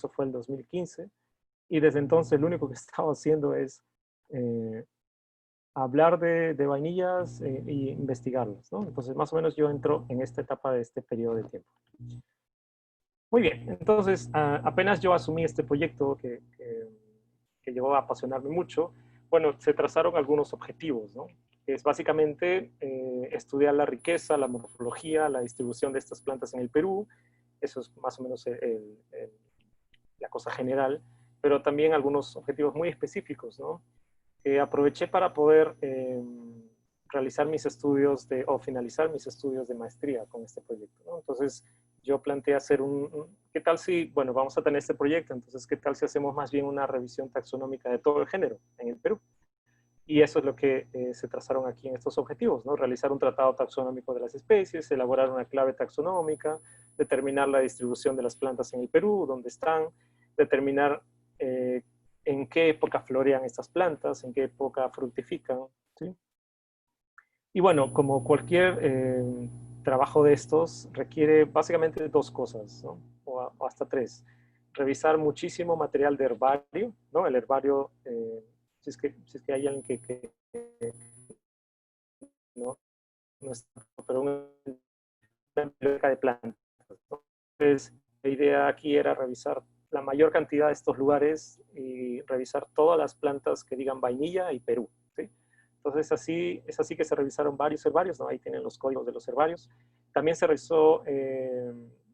fue el 2015, y desde entonces lo único que he estado haciendo es hablar de vainillas e investigarlas, ¿no? Entonces, más o menos yo entro en esta etapa de este periodo de tiempo. Muy bien, entonces apenas yo asumí este proyecto que llegó a apasionarme mucho, bueno, se trazaron algunos objetivos, ¿no? Es básicamente estudiar la riqueza, la morfología, la distribución de estas plantas en el Perú. Eso es más o menos la cosa general, pero también algunos objetivos muy específicos, ¿no? Aproveché para poder realizar mis estudios o finalizar mis estudios de maestría con este proyecto, ¿no? Entonces, yo planteé hacer ¿qué tal si, bueno, vamos a tener este proyecto, entonces, ¿qué tal si hacemos más bien una revisión taxonómica de todo el género en el Perú? Y eso es lo que se trazaron aquí en estos objetivos, ¿no? Realizar un tratado taxonómico de las especies, elaborar una clave taxonómica, determinar la distribución de las plantas en el Perú, dónde están, determinar en qué época florean estas plantas, en qué época fructifican, ¿sí? Y bueno, como cualquier trabajo de estos, requiere básicamente 2 cosas, ¿no? O hasta 3. Revisar muchísimo material de herbario, ¿no? El herbario, si es que hay alguien que no es, pero una biblioteca de plantas, ¿no? Entonces, la idea aquí era revisar la mayor cantidad de estos lugares y revisar todas las plantas que digan vainilla y Perú, ¿sí? Entonces, es así que se revisaron varios herbarios, ¿no? Ahí tienen los códigos de los herbarios. También se revisó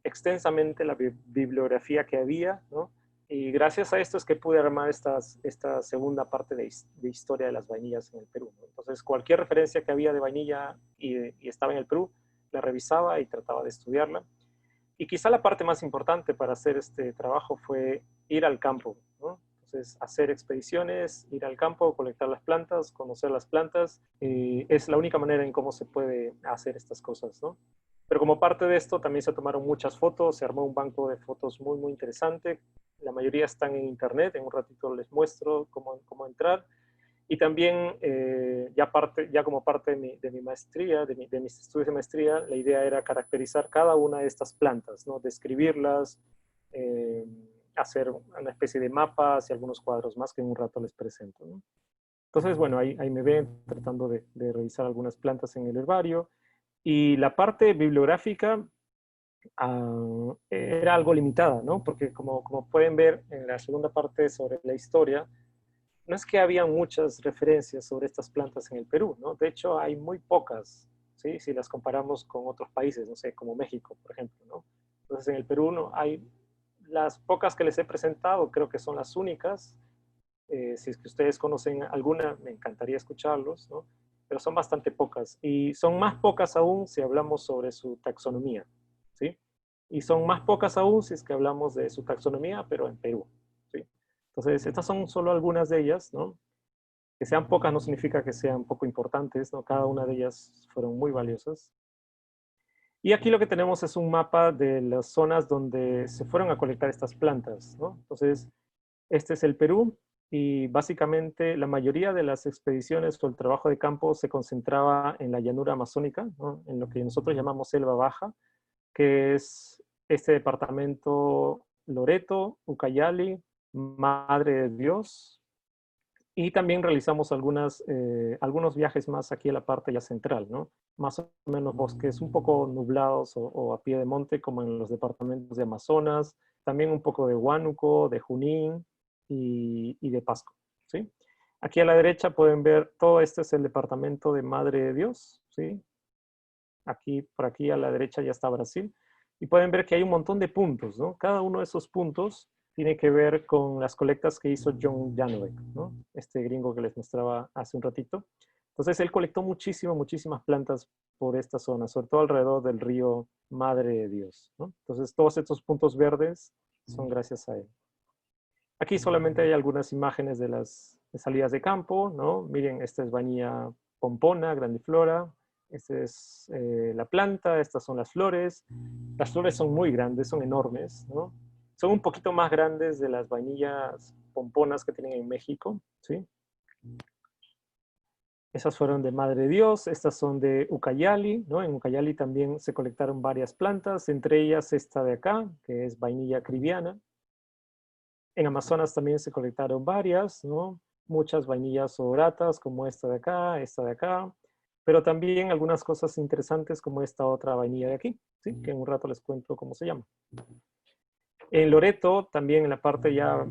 extensamente la bibliografía que había, ¿no? Y gracias a esto es que pude armar esta segunda parte de historia de las vainillas en el Perú, ¿no? Entonces, cualquier referencia que había de vainilla y estaba en el Perú, la revisaba y trataba de estudiarla. Y quizá la parte más importante para hacer este trabajo fue ir al campo, ¿no? Entonces, hacer expediciones, ir al campo, colectar las plantas, conocer las plantas, es la única manera en cómo se puede hacer estas cosas, ¿no? Pero como parte de esto también se tomaron muchas fotos, se armó un banco de fotos muy, muy interesante. La mayoría están en internet, en un ratito les muestro cómo entrar. Y también, ya como parte de mi maestría, de mis estudios de maestría, la idea era caracterizar cada una de estas plantas, ¿no? Describirlas, eh, hacer una especie de mapas y algunos cuadros más que en un rato les presento, ¿no? Entonces, bueno, ahí me ven tratando de revisar algunas plantas en el herbario. Y la parte bibliográfica era algo limitada, ¿no? Porque como pueden ver en la segunda parte sobre la historia, no es que había muchas referencias sobre estas plantas en el Perú, ¿no? De hecho, hay muy pocas, ¿sí? Si las comparamos con otros países, no sé, como México, por ejemplo, ¿no? Entonces, en el Perú no hay las pocas que les he presentado, creo que son las únicas. Si es que ustedes conocen alguna, me encantaría escucharlos, ¿no? Pero son bastante pocas. Y son más pocas aún si hablamos sobre su taxonomía, ¿sí? Y son más pocas aún si es que hablamos de su taxonomía, pero en Perú, ¿sí? Entonces, estas son solo algunas de ellas, ¿no? Que sean pocas no significa que sean poco importantes, ¿no? Cada una de ellas fueron muy valiosas. Y aquí lo que tenemos es un mapa de las zonas donde se fueron a colectar estas plantas, ¿no? Entonces, este es el Perú y básicamente la mayoría de las expediciones o el trabajo de campo se concentraba en la llanura amazónica, ¿no? En lo que nosotros llamamos selva baja, que es este departamento Loreto, Ucayali, Madre de Dios, y también realizamos algunos viajes más aquí a la parte ya central, ¿no? Más o menos bosques un poco nublados o a pie de monte, como en los departamentos de Amazonas, también un poco de Huánuco, de Junín y de Pasco, ¿sí? Aquí a la derecha pueden ver, todo este es el departamento de Madre de Dios, ¿sí? Aquí, por aquí a la derecha ya está Brasil. Y pueden ver que hay un montón de puntos, ¿no? Cada uno de esos puntos tiene que ver con las colectas que hizo John Janowek, ¿no? Este gringo que les mostraba hace un ratito. Entonces él colectó muchísimas plantas por esta zona, sobre todo alrededor del río Madre de Dios, ¿no? Entonces todos estos puntos verdes son gracias a él. Aquí solamente hay algunas imágenes de las salidas de campo, ¿no? Miren, esta es vainilla pompona, grandiflora. Esta es la planta, estas son las flores. Las flores son muy grandes, son enormes, ¿no? Son un poquito más grandes de las vainillas pomponas que tienen en México, ¿sí? Esas fueron de Madre Dios, estas son de Ucayali, ¿no? En Ucayali también se colectaron varias plantas, entre ellas esta de acá, que es vainilla cribiana. En Amazonas también se colectaron varias, ¿no? Muchas vainillas odoratas, como esta de acá, pero también algunas cosas interesantes como esta otra vainilla de aquí, ¿sí? Que en un rato les cuento cómo se llama. En Loreto, también en la parte ya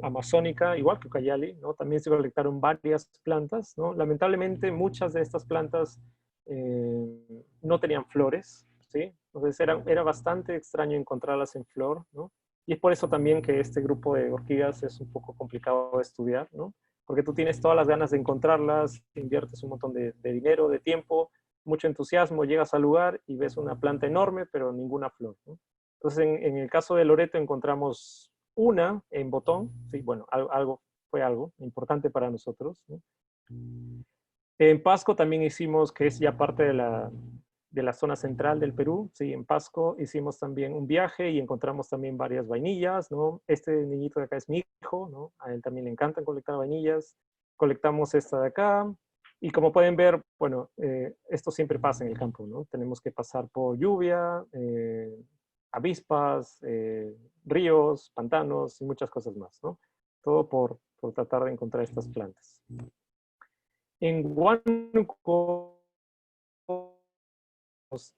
amazónica, igual que Ucayali, ¿no? También se colectaron varias plantas, ¿no? Lamentablemente muchas de estas plantas no tenían flores, ¿sí? Entonces era bastante extraño encontrarlas en flor, ¿no? Y es por eso también que este grupo de orquídeas es un poco complicado de estudiar, ¿no? Porque tú tienes todas las ganas de encontrarlas, inviertes un montón de dinero, de tiempo, mucho entusiasmo, llegas al lugar y ves una planta enorme, pero ninguna flor, ¿no? Entonces, en el caso de Loreto encontramos una en botón, sí, bueno, fue algo importante para nosotros, ¿no? En Pasco también hicimos, que es ya parte de la zona central del Perú, sí, en Pasco hicimos también un viaje y encontramos también varias vainillas, ¿no? Este niñito de acá es mi hijo, ¿no? A él también le encanta colectar vainillas. Colectamos esta de acá, y como pueden ver, bueno, esto siempre pasa en el campo, ¿no? Tenemos que pasar por lluvia, avispas, ríos, pantanos y muchas cosas más, ¿no? Todo por tratar de encontrar estas plantas. En Huánuco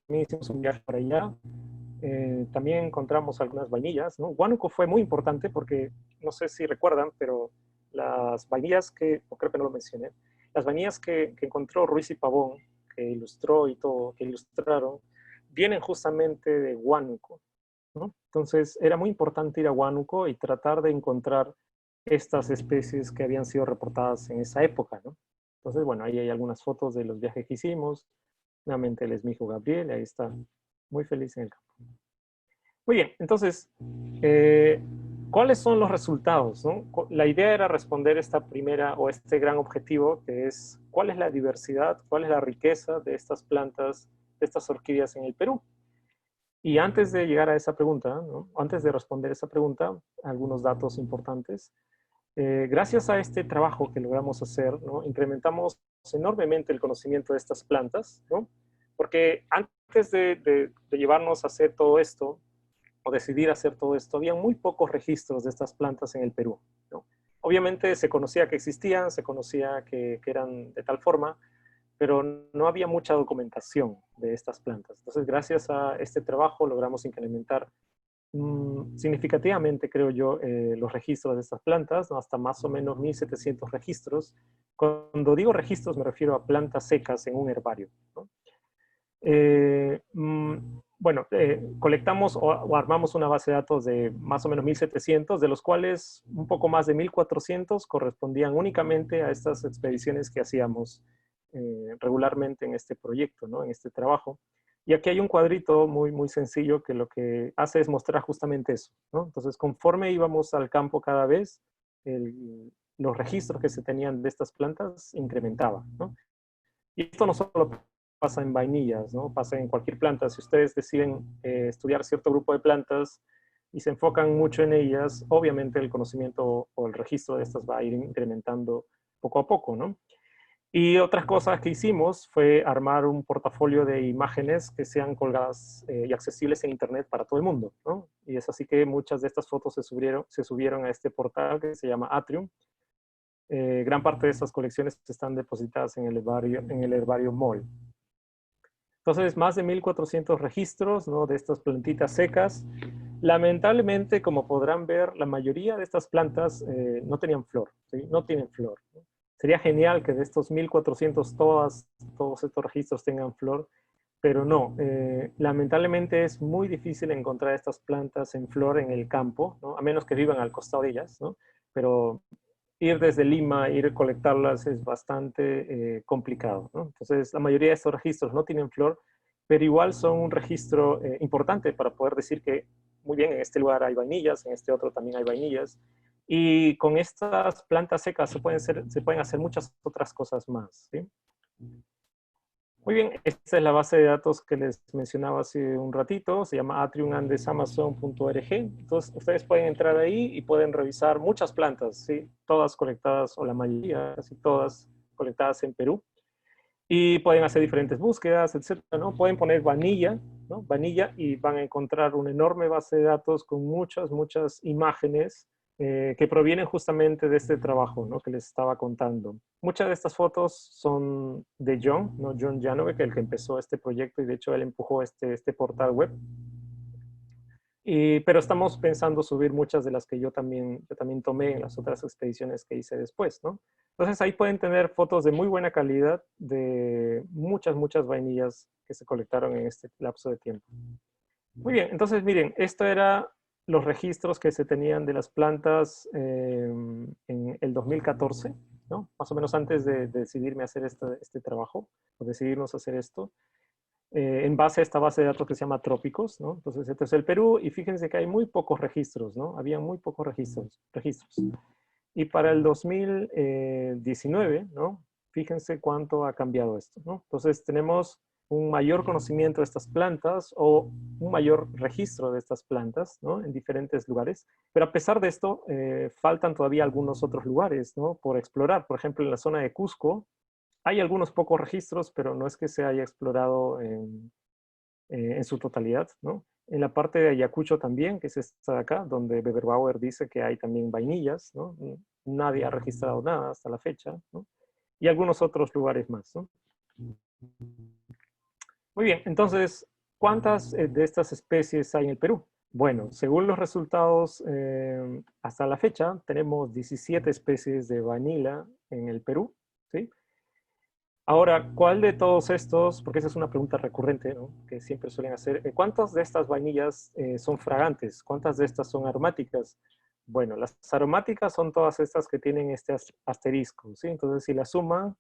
también hicimos un viaje para allá. También encontramos algunas vainillas, ¿no? Huánuco fue muy importante porque, no sé si recuerdan, pero las vainillas que, o creo que no lo mencioné, las vainillas que encontró Ruiz y Pavón, que ilustró y todo, que ilustraron, vienen justamente de Huánuco, ¿no? Entonces era muy importante ir a Huánuco y tratar de encontrar estas especies que habían sido reportadas en esa época, ¿no? Entonces, bueno, ahí hay algunas fotos de los viajes que hicimos. Nuevamente él es mi hijo Gabriel, ahí está, muy feliz en el campo. Muy bien, entonces, ¿cuáles son los resultados, no? La idea era responder esta primera o este gran objetivo, que es cuál es la diversidad, cuál es la riqueza de estas plantas, de estas orquídeas en el Perú. Y antes de llegar a esa pregunta, ¿no? Antes de responder esa pregunta, algunos datos importantes. Gracias a este trabajo que logramos hacer, ¿no? Incrementamos enormemente el conocimiento de estas plantas, ¿no? Porque antes de llevarnos a hacer todo esto, o decidir hacer todo esto, había muy pocos registros de estas plantas en el Perú, ¿no? Obviamente se conocía que existían, se conocía que eran de tal forma, pero no había mucha documentación de estas plantas. Entonces, gracias a este trabajo logramos incrementar significativamente, creo yo, los registros de estas plantas, ¿no? Hasta más o menos 1.700 registros. Cuando digo registros me refiero a plantas secas en un herbario, ¿no? Bueno, colectamos o armamos una base de datos de más o menos 1.700, de los cuales un poco más de 1.400 correspondían únicamente a estas expediciones que hacíamos regularmente en este proyecto, ¿no? En este trabajo. Y aquí hay un cuadrito muy, muy sencillo que lo que hace es mostrar justamente eso, ¿no? Entonces, conforme íbamos al campo cada vez, los registros que se tenían de estas plantas incrementaban, ¿no? Y esto no solo pasa en vainillas, ¿no? Pasa en cualquier planta. Si ustedes deciden estudiar cierto grupo de plantas y se enfocan mucho en ellas, obviamente el conocimiento o el registro de estas va a ir incrementando poco a poco, ¿no? Y otras cosas que hicimos fue armar un portafolio de imágenes que sean colgadas y accesibles en Internet para todo el mundo, ¿no? Y es así que muchas de estas fotos se subieron a este portal que se llama Atrium. Gran parte de estas colecciones están depositadas en el herbario MOL. Entonces, más de 1.400 registros, ¿no? De estas plantitas secas. Lamentablemente, como podrán ver, la mayoría de estas plantas no tenían flor, ¿sí? No tienen flor, ¿no? Sería genial que de estos 1.400 todos estos registros tengan flor, pero no. Lamentablemente es muy difícil encontrar estas plantas en flor en el campo, ¿no? A menos que vivan al costado de ellas, ¿no? Pero ir desde Lima, ir a colectarlas es bastante complicado, ¿no? Entonces, la mayoría de estos registros no tienen flor, pero igual son un registro importante para poder decir que, muy bien, en este lugar hay vainillas, en este otro también hay vainillas, y con estas plantas secas se pueden hacer muchas otras cosas más, ¿sí? Muy bien, esta es la base de datos que les mencionaba hace un ratito, se llama atriumandesamazon.org. Entonces, ustedes pueden entrar ahí y pueden revisar muchas plantas, ¿sí? Todas colectadas, o la mayoría, casi todas colectadas en Perú. Y pueden hacer diferentes búsquedas, etcétera, ¿no? Pueden poner vanilla, ¿no? Vanilla, y van a encontrar una enorme base de datos con muchas, muchas imágenes que provienen justamente de este trabajo, ¿no? Que les estaba contando. Muchas de estas fotos son de John, ¿no? John Janovic, el que empezó este proyecto, y de hecho él empujó este portal web. Pero estamos pensando subir muchas de las que yo también tomé en las otras expediciones que hice después, ¿no? Entonces ahí pueden tener fotos de muy buena calidad de muchas, muchas vainillas que se colectaron en este lapso de tiempo. Muy bien, entonces miren, esto era los registros que se tenían de las plantas en el 2014, ¿no? Más o menos antes de decidirme a hacer este trabajo, o decidirnos a hacer esto, en base a esta base de datos que se llama Trópicos, ¿no? Entonces, este es el Perú, y fíjense que hay muy pocos registros, ¿no? Había muy pocos registros. Y para el 2019, ¿no? Fíjense cuánto ha cambiado esto, ¿no? Entonces, tenemos un mayor conocimiento de estas plantas, o un mayor registro de estas plantas, ¿no? En diferentes lugares. Pero a pesar de esto, faltan todavía algunos otros lugares, ¿no? Por explorar. Por ejemplo, en la zona de Cusco, hay algunos pocos registros, pero no es que se haya explorado en su totalidad, ¿no? En la parte de Ayacucho también, que es esta de acá, donde Beberbauer dice que hay también vainillas, ¿no? Nadie ha registrado nada hasta la fecha, ¿no? Y algunos otros lugares más, ¿no? Muy bien, entonces, ¿cuántas de estas especies hay en el Perú? Bueno, según los resultados, hasta la fecha, tenemos 17 especies de vanilla en el Perú, ¿sí? Ahora, ¿cuál de todos estos, porque esa es una pregunta recurrente, ¿no?, que siempre suelen hacer, ¿cuántas de estas vainillas son fragantes? ¿Cuántas de estas son aromáticas? Bueno, las aromáticas son todas estas que tienen este asterisco, ¿sí? Entonces, si la suman,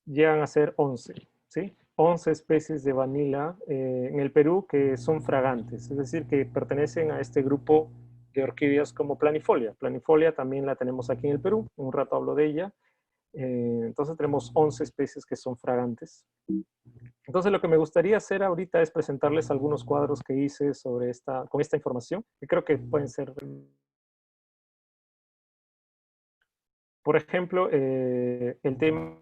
llegan a ser 11, ¿sí? 11 especies de vanilla en el Perú que son fragantes, es decir, que pertenecen a este grupo de orquídeas como planifolia. Planifolia también la tenemos aquí en el Perú, un rato hablo de ella. Entonces tenemos 11 especies que son fragantes. Entonces lo que me gustaría hacer ahorita es presentarles algunos cuadros que hice sobre con esta información, que creo que pueden ser. Por ejemplo, el tema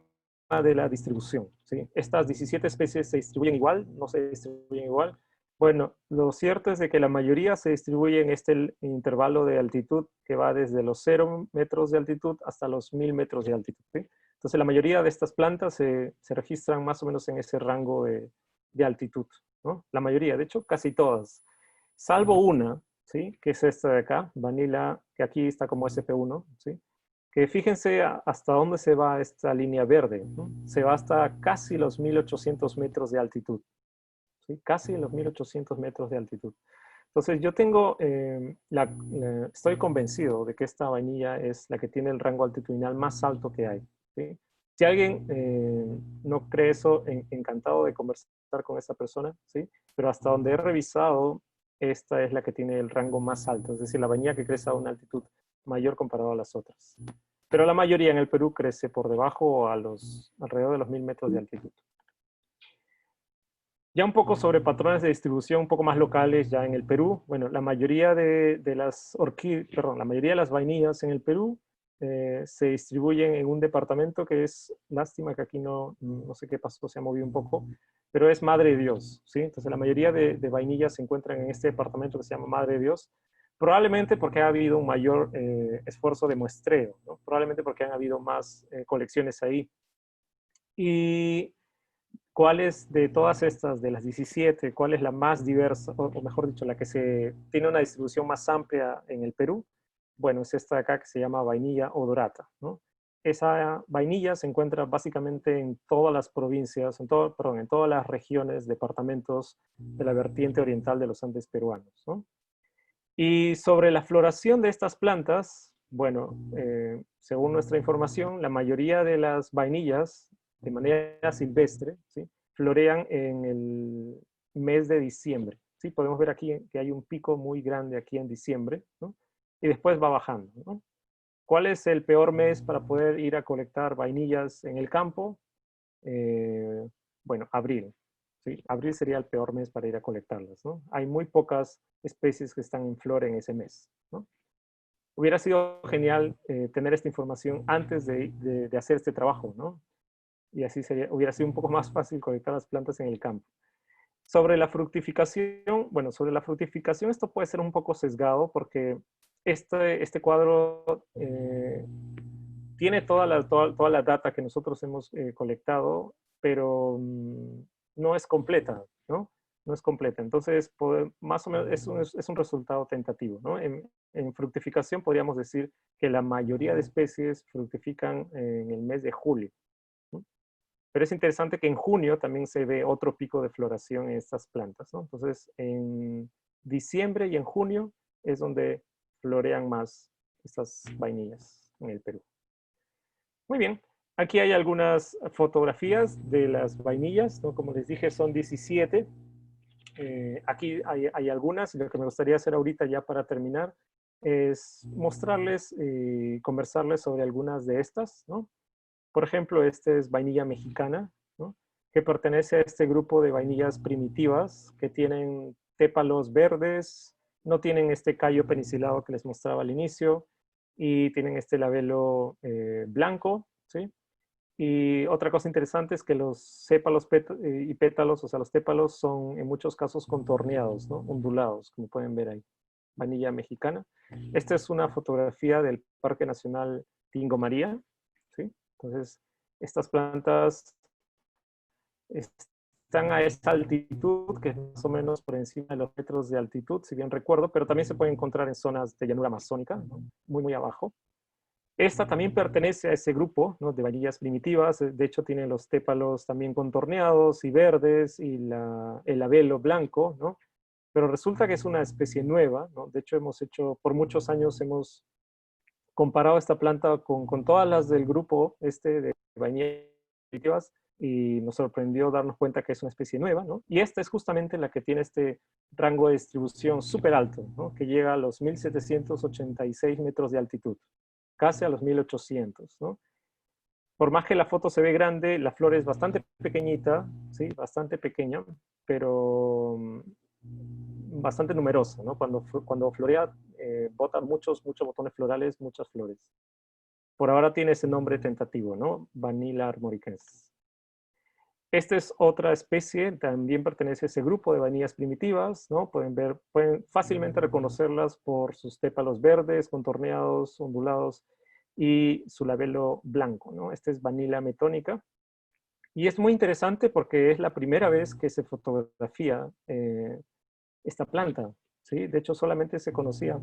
de la distribución, ¿sí? Estas 17 especies se distribuyen igual, no se distribuyen igual. Bueno, lo cierto es de que la mayoría se distribuye en este intervalo de altitud que va desde los 0 metros de altitud hasta los 1000 metros de altitud, ¿sí? Entonces, la mayoría de estas plantas se registran más o menos en ese rango de altitud, ¿no? La mayoría, de hecho, casi todas. Salvo una, ¿sí?, que es esta de acá, Vanilla, que aquí está como SP1, ¿sí?, que fíjense hasta dónde se va esta línea verde, ¿no? Se va hasta casi los 1800 metros de altitud, ¿sí? Casi los 1800 metros de altitud. Entonces yo tengo, estoy convencido de que esta vainilla es la que tiene el rango altitudinal más alto que hay, ¿sí? Si alguien no cree eso, encantado de conversar con esa persona, ¿sí? Pero hasta donde he revisado, esta es la que tiene el rango más alto, es decir, la vainilla que crece a una altitud mayor comparado a las otras. Pero la mayoría en el Perú crece por debajo alrededor de los 1000 metros de altitud. Ya un poco sobre patrones de distribución un poco más locales ya en el Perú. Bueno, la mayoría de las la mayoría de las vainillas en el Perú se distribuyen en un departamento que es, lástima que aquí no sé qué pasó, se ha movido un poco, pero es Madre de Dios, ¿sí? Entonces la mayoría de vainillas se encuentran en este departamento que se llama Madre de Dios, probablemente porque ha habido un mayor esfuerzo de muestreo, ¿no? Probablemente porque han habido más colecciones ahí. Y ¿cuáles de todas estas, de las 17, cuál es la más diversa, o mejor dicho, la que tiene una distribución más amplia en el Perú? Bueno, es esta de acá que se llama vainilla odorata, ¿no? Esa vainilla se encuentra básicamente en todas las provincias, en todas las regiones, departamentos de la vertiente oriental de los Andes peruanos, ¿no? Y sobre la floración de estas plantas, bueno, según nuestra información, la mayoría de las vainillas, de manera silvestre, ¿sí?, florean en el mes de diciembre, ¿sí? Podemos ver aquí que hay un pico muy grande aquí en diciembre, ¿no? Y después va bajando, ¿no? ¿Cuál es el peor mes para poder ir a colectar vainillas en el campo? Bueno, abril. ¿Sí? Abril sería el peor mes para ir a colectarlas, ¿no? Hay muy pocas especies que están en flor en ese mes, ¿no? Hubiera sido genial tener esta información antes de hacer este trabajo, ¿no? Y así hubiera sido un poco más fácil colectar las plantas en el campo. Sobre la fructificación, bueno, sobre la fructificación esto puede ser un poco sesgado porque este cuadro tiene toda la data que nosotros hemos colectado, pero no es completa, ¿no? No es completa. Entonces, más o menos es un resultado tentativo, ¿no? En fructificación podríamos decir que la mayoría de especies fructifican en el mes de julio, ¿no? Pero es interesante que en junio también se ve otro pico de floración en estas plantas, ¿no? Entonces, en diciembre y en junio es donde florean más estas vainillas en el Perú. Muy bien. Aquí hay algunas fotografías de las vainillas, ¿no? Como les dije, son 17. Aquí hay algunas, y lo que me gustaría hacer ahorita ya para terminar es mostrarles y conversarles sobre algunas de estas, ¿no? Por ejemplo, este es vainilla mexicana, ¿no?, que pertenece a este grupo de vainillas primitivas que tienen tépalos verdes, no tienen este callo peniculado que les mostraba al inicio, y tienen este labelo blanco, ¿sí? Y otra cosa interesante es que los sépalos y pétalos, o sea, los tépalos son en muchos casos contorneados, ¿no?, ondulados, como pueden ver ahí. Vainilla mexicana. Esta es una fotografía del Parque Nacional Tingo María, ¿sí? Entonces, estas plantas están a esta altitud, que es más o menos por encima de los metros de altitud, si bien recuerdo, pero también se pueden encontrar en zonas de llanura amazónica, ¿no? Muy, muy abajo. Esta también pertenece a ese grupo, ¿no?, de vainillas primitivas. De hecho, tiene los tépalos también contorneados y verdes y el labelo blanco, ¿no? Pero resulta que es una especie nueva, ¿no? De hecho, por muchos años hemos comparado esta planta con todas las del grupo de vainillas primitivas y nos sorprendió darnos cuenta que es una especie nueva, ¿no? Y esta es justamente la que tiene este rango de distribución súper alto, ¿no?, que llega a los 1786 metros de altitud, casi a los 1800, ¿no? Por más que la foto se ve grande, la flor es bastante pequeñita, ¿sí? Bastante pequeña, pero bastante numerosa, ¿no? Cuando florea, bota muchos botones florales, muchas flores. Por ahora tiene ese nombre tentativo, ¿no? Vanilla armoricaensis. Esta es otra especie, también pertenece a ese grupo de vainillas primitivas, ¿no? Pueden fácilmente reconocerlas por sus tépalos verdes, contorneados, ondulados y su labelo blanco, ¿no? Esta es Vanilla metonica. Y es muy interesante porque es la primera vez que se fotografía esta planta, ¿sí? De hecho, solamente se conocía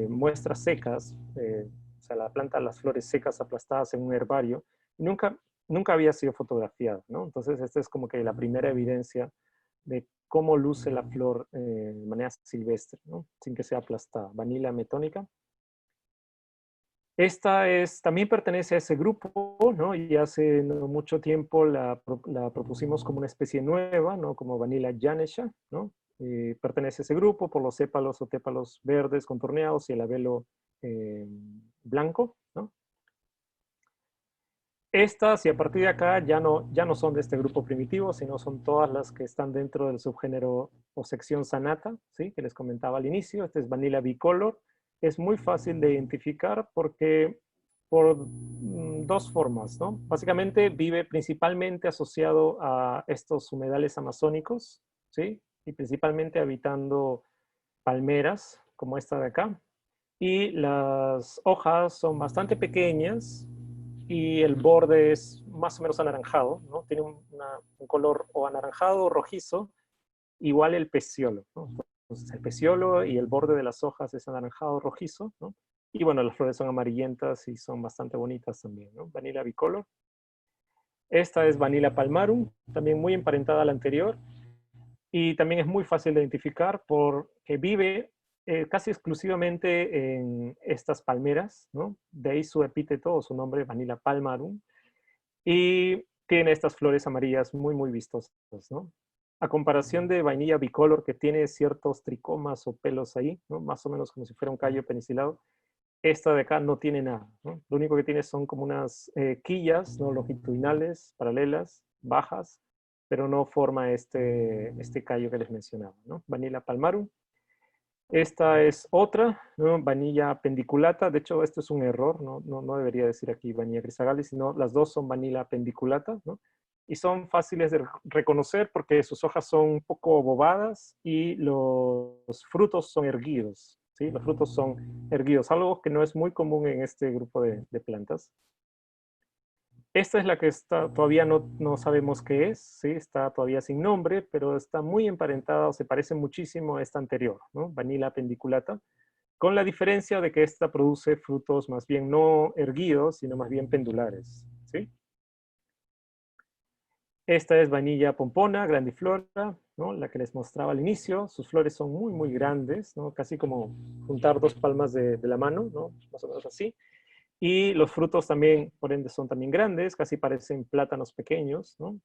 muestras secas, o sea, la planta, las flores secas aplastadas en un herbario, y nunca había sido fotografiada, ¿no? Entonces, esta es como que la primera evidencia de cómo luce la flor de manera silvestre, ¿no?, sin que sea aplastada. Vanilla metonica. También pertenece a ese grupo, ¿no? Y hace no mucho tiempo la propusimos como una especie nueva, ¿no?, como Vanilla janesha, ¿no? Pertenece a ese grupo por los sépalos o tépalos verdes contorneados y el labelo blanco, ¿no? Estas, y a partir de acá, ya no son de este grupo primitivo, sino son todas las que están dentro del subgénero o sección Sanata, ¿sí?, que les comentaba al inicio. Este es Vanilla bicolor. Es muy fácil de identificar por dos formas, ¿no? Básicamente vive principalmente asociado a estos humedales amazónicos, ¿sí?, y principalmente habitando palmeras, como esta de acá. Y las hojas son bastante pequeñas y el borde es más o menos anaranjado, ¿no? Tiene un color o anaranjado o rojizo, igual el peciolo, ¿no? Entonces, el peciolo y el borde de las hojas es anaranjado rojizo, ¿no? Y bueno, las flores son amarillentas y son bastante bonitas también, ¿no? Vanilla bicolor. Esta es Vanilla palmarum, también muy emparentada a la anterior. Y también es muy fácil de identificar porque vive casi exclusivamente en estas palmeras, ¿no? De ahí su epíteto o su nombre, Vanilla palmarum. Y tiene estas flores amarillas muy, muy vistosas, ¿no? A comparación de Vanilla bicolor, que tiene ciertos tricomas o pelos ahí, ¿no?, más o menos como si fuera un callo penisilado, esta de acá no tiene nada, ¿no? Lo único que tiene son como unas quillas, ¿no?, longitudinales, paralelas, bajas, pero no forma este callo que les mencionaba, ¿no? Vanilla palmarum. Esta es otra, ¿no?, Vanilla pendiculata. De hecho, esto es un error, no debería decir aquí Vanilla grisagalis, sino las dos son Vanilla pendiculata, ¿no? Y son fáciles de reconocer porque sus hojas son un poco obovadas y los frutos son erguidos, ¿sí? Los frutos son erguidos, algo que no es muy común en este grupo de plantas. Esta es la que todavía no sabemos qué es, ¿sí? Está todavía sin nombre, pero está muy emparentada o se parece muchísimo a esta anterior, ¿no? Vanilla pendiculata, con la diferencia de que esta produce frutos más bien no erguidos, sino más bien pendulares, ¿sí? Esta es Vanilla pompona, grandiflora, ¿no?, la que les mostraba al inicio. Sus flores son muy, muy grandes, ¿no?, casi como juntar dos palmas de la mano, ¿no?, más o menos así. Y los frutos también, por ende, son también grandes, casi parecen plátanos pequeños, ¿no?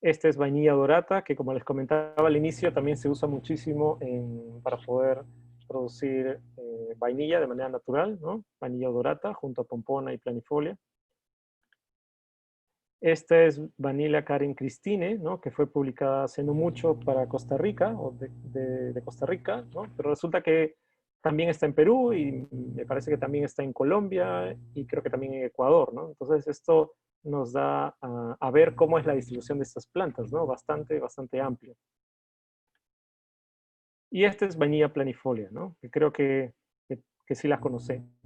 Esta es Vanilla dorata, que como les comentaba al inicio, también se usa muchísimo para poder producir vainilla de manera natural, ¿no? Vanilla dorata, junto a pompona y planifolia. Esta es Vanilla Karen Christine, ¿no?, que fue publicada hace no mucho para Costa Rica, o de Costa Rica, ¿no? Pero resulta que también está en Perú y me parece que también está en Colombia y creo que también en Ecuador, ¿no? Entonces esto nos da a ver cómo es la distribución de estas plantas, ¿no? Bastante amplio. Y esta es Vanilla planifolia, ¿no? Que creo que sí la conocen,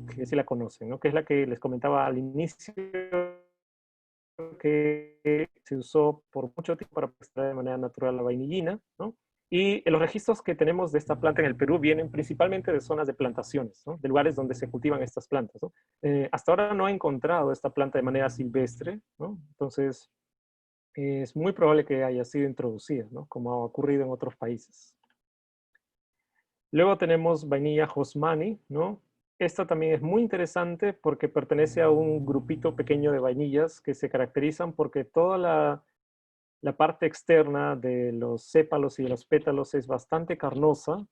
¿no? Que es la que les comentaba al inicio, que se usó por mucho tiempo para extraer de manera natural la vainillina, ¿no? Y los registros que tenemos de esta planta en el Perú vienen principalmente de zonas de plantaciones, ¿no? De lugares donde se cultivan estas plantas, ¿no? Hasta ahora no he encontrado esta planta de manera silvestre, ¿no? Entonces, es muy probable que haya sido introducida, ¿no? Como ha ocurrido en otros países. Luego tenemos vainilla Hosmani, ¿no? Esta también es muy interesante porque pertenece a un grupito pequeño de vainillas que se caracterizan porque toda la parte externa de los sépalos y de los pétalos es bastante carnosa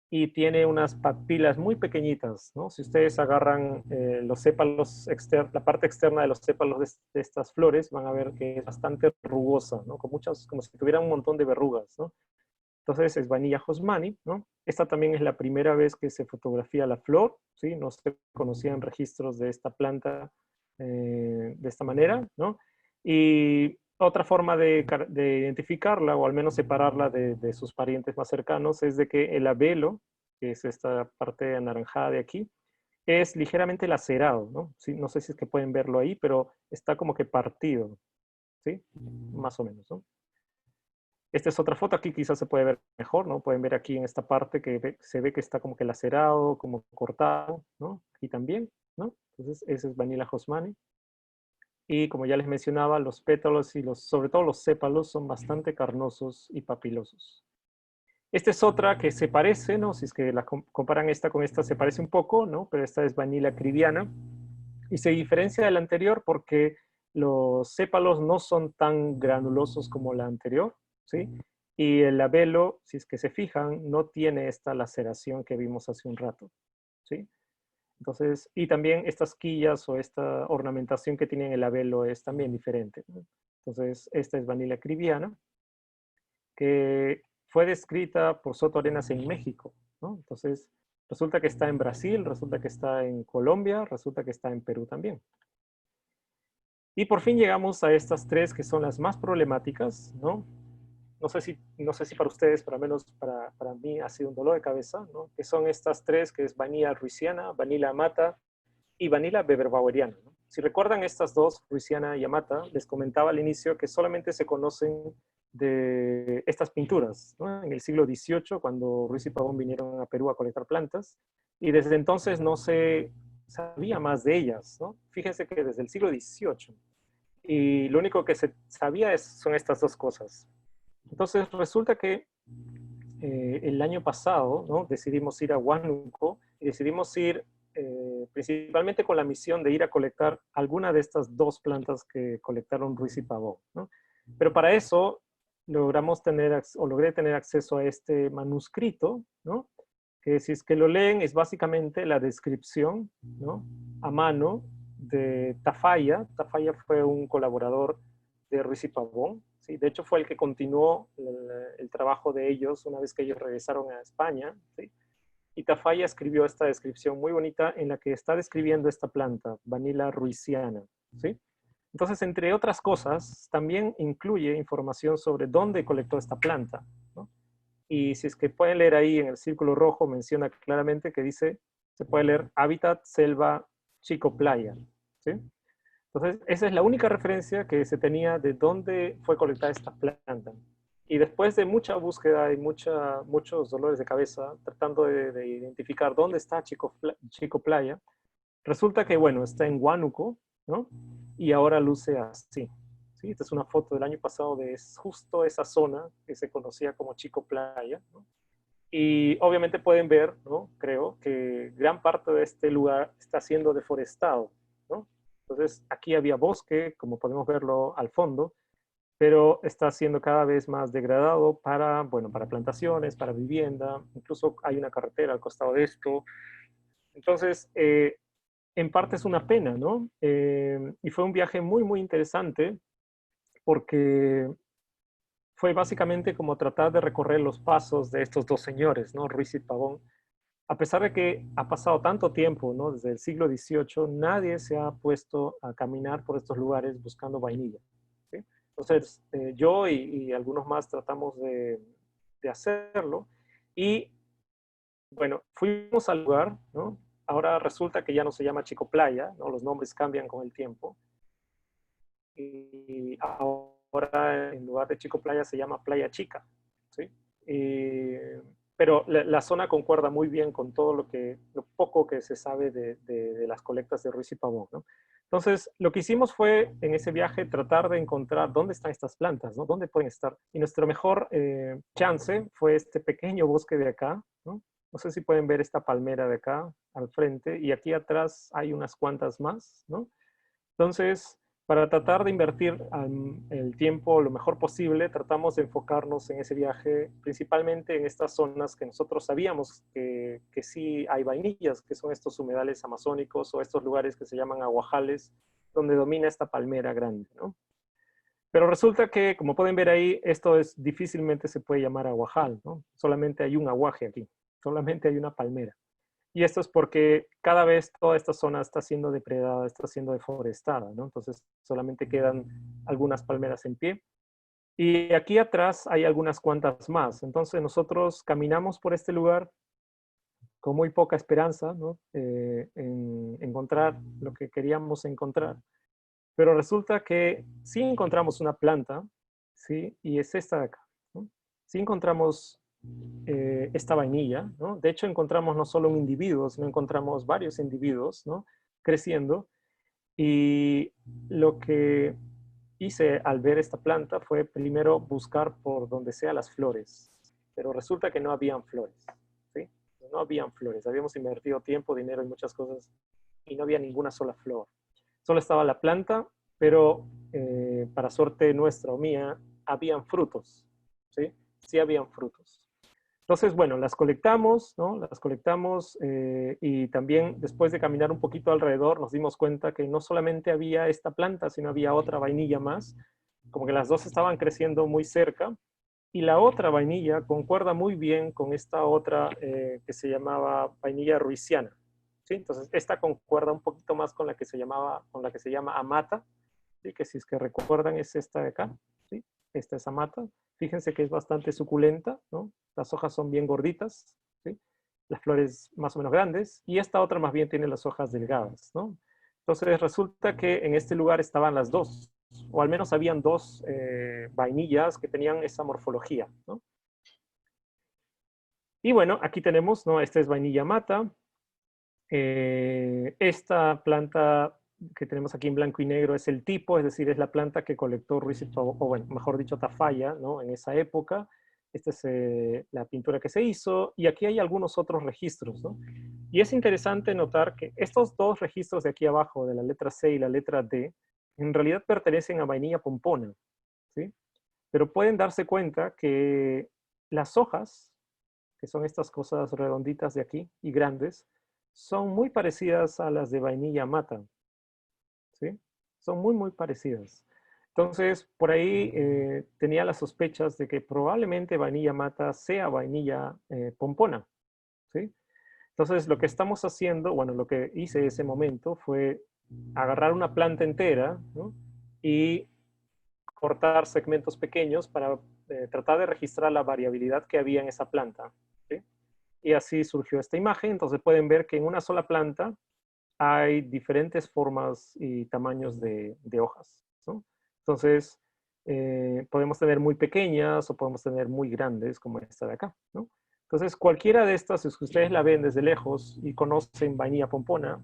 y tiene unas papilas muy pequeñitas, ¿no? Si ustedes agarran los sépalos la parte externa de los sépalos de estas flores, van a ver que es bastante rugosa, ¿no? Con muchas, como si tuviera un montón de verrugas, ¿no? Entonces es vainilla Hosmani, ¿no? Esta también es la primera vez que se fotografía la flor, ¿sí? No se conocían registros de esta planta de esta manera, ¿no? Y otra forma de identificarla, o al menos separarla de sus parientes más cercanos, es de que el labelo, que es esta parte anaranjada de aquí, es ligeramente lacerado, ¿no? Sí, no sé si es que pueden verlo ahí, pero está como que partido, ¿sí? Más o menos, ¿no? Esta es otra foto, aquí quizás se puede ver mejor, ¿no? Pueden ver aquí en esta parte que se ve que está como que lacerado, como cortado, ¿no? Aquí también, ¿no? Entonces, ese es Vanilla Hosmani. Y como ya les mencionaba, los pétalos y sobre todo los sépalos son bastante carnosos y papilosos. Esta es otra que se parece, ¿no? Si es que la comparan esta con esta, se parece un poco, ¿no? Pero esta es Vanilla cribiana. Y se diferencia de la anterior porque los sépalos no son tan granulosos como la anterior, ¿sí? Y el labelo, si es que se fijan, no tiene esta laceración que vimos hace un rato, ¿sí? Entonces, y también estas quillas o esta ornamentación que tiene en el labelo es también diferente, ¿no? Entonces, esta es Vanilla cribiana, que fue descrita por Soto Arenas en México, ¿no? Entonces, resulta que está en Brasil, resulta que está en Colombia, resulta que está en Perú también. Y por fin llegamos a estas tres que son las más problemáticas, ¿no? No sé si para ustedes, pero al menos para mí ha sido un dolor de cabeza, ¿no? Que son estas tres, que es Vanilla ruisiana, Vanilla amata y Vanilla beberbaueriana, ¿no? Si recuerdan estas dos, ruisiana y amata, les comentaba al inicio que solamente se conocen de estas pinturas, ¿no? En el siglo XVIII, cuando Ruiz y Pavón vinieron a Perú a colectar plantas, y desde entonces no se sabía más de ellas, ¿no? Fíjense que desde el siglo XVIII, y lo único que se sabía son estas dos cosas. Entonces resulta que el año pasado, ¿no? Decidimos ir a Huánuco y decidimos ir principalmente con la misión de ir a colectar alguna de estas dos plantas que colectaron Ruiz y Pavón, ¿no? Pero para eso logré tener acceso a este manuscrito, ¿no? Que si es que lo leen es básicamente la descripción, ¿no? A mano de Tafalla. Tafalla fue un colaborador de Ruiz y Pavón, ¿sí? De hecho fue el que continuó el trabajo de ellos una vez que ellos regresaron a España, ¿sí? Y Tafalla escribió esta descripción muy bonita en la que está describiendo esta planta, Vanilla ruisiana, ¿sí? Entonces, entre otras cosas, también incluye información sobre dónde colectó esta planta, ¿no? Y si es que pueden leer ahí en el círculo rojo, menciona claramente que dice, se puede leer hábitat, selva, chico, playa, ¿sí? Entonces, esa es la única referencia que se tenía de dónde fue colectada esta planta. Y después de mucha búsqueda y muchos dolores de cabeza, tratando de identificar dónde está Chico Playa, resulta que, bueno, está en Huánuco, ¿no? Y ahora luce así. ¿Sí? Esta es una foto del año pasado de justo esa zona que se conocía como Chico Playa, ¿no? Y obviamente pueden ver, ¿no? Creo que gran parte de este lugar está siendo deforestado, ¿no? Entonces, aquí había bosque, como podemos verlo al fondo, pero está siendo cada vez más degradado bueno, para plantaciones, para vivienda, incluso hay una carretera al costado de esto. Entonces, en parte es una pena, ¿no? Y fue un viaje muy, muy interesante porque fue básicamente como tratar de recorrer los pasos de estos dos señores, ¿no? Ruiz y Pavón. A pesar de que ha pasado tanto tiempo, ¿no? Desde el siglo XVIII, nadie se ha puesto a caminar por estos lugares buscando vainilla, ¿sí? Entonces, yo y algunos más tratamos de hacerlo y, bueno, fuimos al lugar, ¿no? Ahora resulta que ya no se llama Chico Playa, ¿no? Los nombres cambian con el tiempo. y ahora en lugar de Chico Playa se llama Playa Chica, ¿sí? Pero la zona concuerda muy bien con todo lo poco que se sabe de las colectas de Ruiz y Pavón, ¿no? Entonces, lo que hicimos fue en ese viaje tratar de encontrar dónde están estas plantas, ¿no? ¿Dónde pueden estar? Y nuestro mejor chance fue este pequeño bosque de acá, ¿no? No sé si pueden ver esta palmera de acá al frente, y aquí atrás hay unas cuantas más, ¿no? Entonces, para tratar de invertir el tiempo lo mejor posible, tratamos de enfocarnos en ese viaje principalmente en estas zonas que nosotros sabíamos que sí hay vainillas, que son estos humedales amazónicos o estos lugares que se llaman aguajales, donde domina esta palmera grande, ¿no? Pero resulta que, como pueden ver ahí, esto difícilmente se puede llamar aguajal, ¿no? Solamente hay un aguaje aquí, solamente hay una palmera. Y esto es porque cada vez toda esta zona está siendo depredada, está siendo deforestada, ¿no? Entonces solamente quedan algunas palmeras en pie. Y aquí atrás hay algunas cuantas más. Entonces nosotros caminamos por este lugar con muy poca esperanza, ¿no? En encontrar lo que queríamos encontrar. Pero resulta que sí encontramos una planta, ¿sí? Y es esta de acá, ¿no? Sí encontramos esta vainilla, ¿no? De hecho, encontramos no solo un individuo, sino encontramos varios individuos, ¿no? Creciendo. Y lo que hice al ver esta planta fue primero buscar por donde sea las flores, pero resulta que no habían flores, ¿sí? No habían flores. Habíamos invertido tiempo, dinero y muchas cosas y no había ninguna sola flor. Solo estaba la planta, pero para suerte nuestra o mía, habían frutos, ¿sí? Sí habían frutos. Entonces, bueno, las colectamos, ¿no? Las colectamos y también después de caminar un poquito alrededor nos dimos cuenta que no solamente había esta planta, sino había otra vainilla más, como que las dos estaban creciendo muy cerca y la otra vainilla concuerda muy bien con esta otra que se llamaba vainilla ruisiana, ¿sí? Entonces, esta concuerda un poquito más con la que se llama amata, ¿sí? Que si es que recuerdan es esta de acá, ¿sí? Esta es amata. Fíjense que es bastante suculenta, ¿no? Las hojas son bien gorditas, ¿sí? Las flores más o menos grandes, y esta otra más bien tiene las hojas delgadas, ¿no? Entonces resulta que en este lugar estaban las dos, o al menos habían dos vainillas que tenían esa morfología, ¿no? Y bueno, aquí tenemos, ¿no? Esta es vainilla mata. Esta planta que tenemos aquí en blanco y negro es el tipo, es decir, es la planta que colectó Ruiz, o bueno, mejor dicho, Tafalla, ¿no? En esa época. Esta es la pintura que se hizo, y aquí hay algunos otros registros, ¿no? Y es interesante notar que estos dos registros de aquí abajo, de la letra C y la letra D, en realidad pertenecen a vainilla pompona, ¿sí? Pero pueden darse cuenta que las hojas, que son estas cosas redonditas de aquí y grandes, son muy parecidas a las de vainilla mata, ¿sí? Son muy, muy parecidas. Entonces, por ahí tenía las sospechas de que probablemente vainilla mata sea vainilla pompona, ¿sí? Entonces, lo que estamos haciendo, bueno, lo que hice ese momento fue agarrar una planta entera, ¿no? Y cortar segmentos pequeños para tratar de registrar la variabilidad que había en esa planta, ¿sí? Y así surgió esta imagen. Entonces pueden ver que en una sola planta hay diferentes formas y tamaños de hojas, ¿no? Entonces, podemos tener muy pequeñas o podemos tener muy grandes, como esta de acá, ¿no? Entonces, cualquiera de estas, si ustedes la ven desde lejos y conocen vainilla pompona,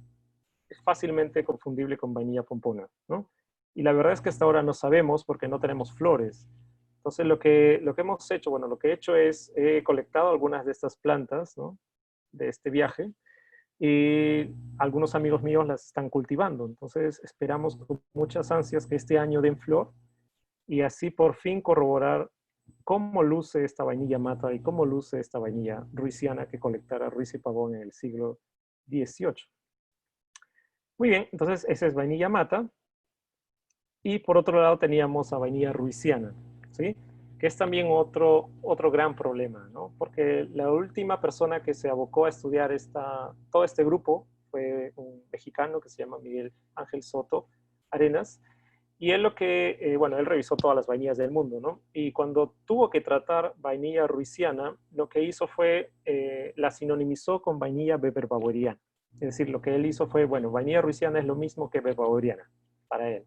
es fácilmente confundible con vainilla pompona, ¿no? Y la verdad es que hasta ahora no sabemos porque no tenemos flores. Entonces, lo que hemos hecho, bueno, lo que he hecho es, he colectado algunas de estas plantas, ¿no? De este viaje, y algunos amigos míos las están cultivando. Entonces, esperamos con muchas ansias que este año den flor y así por fin corroborar cómo luce esta vainilla mata y cómo luce esta vainilla ruisiana que colectara Ruiz y Pavón en el siglo XVIII. Muy bien, entonces esa es vainilla mata. Y por otro lado teníamos a vainilla ruisiana, ¿sí? Que es también otro gran problema, ¿no? Porque la última persona que se abocó a estudiar todo este grupo fue un mexicano que se llama Miguel Ángel Soto Arenas, y él bueno, él revisó todas las vainillas del mundo, ¿no? Y cuando tuvo que tratar vainilla ruisiana, lo que hizo fue, la sinonimizó con vainilla beberbaueriana. Es decir, lo que él hizo fue, bueno, vainilla ruisiana es lo mismo que beberbaueriana para él.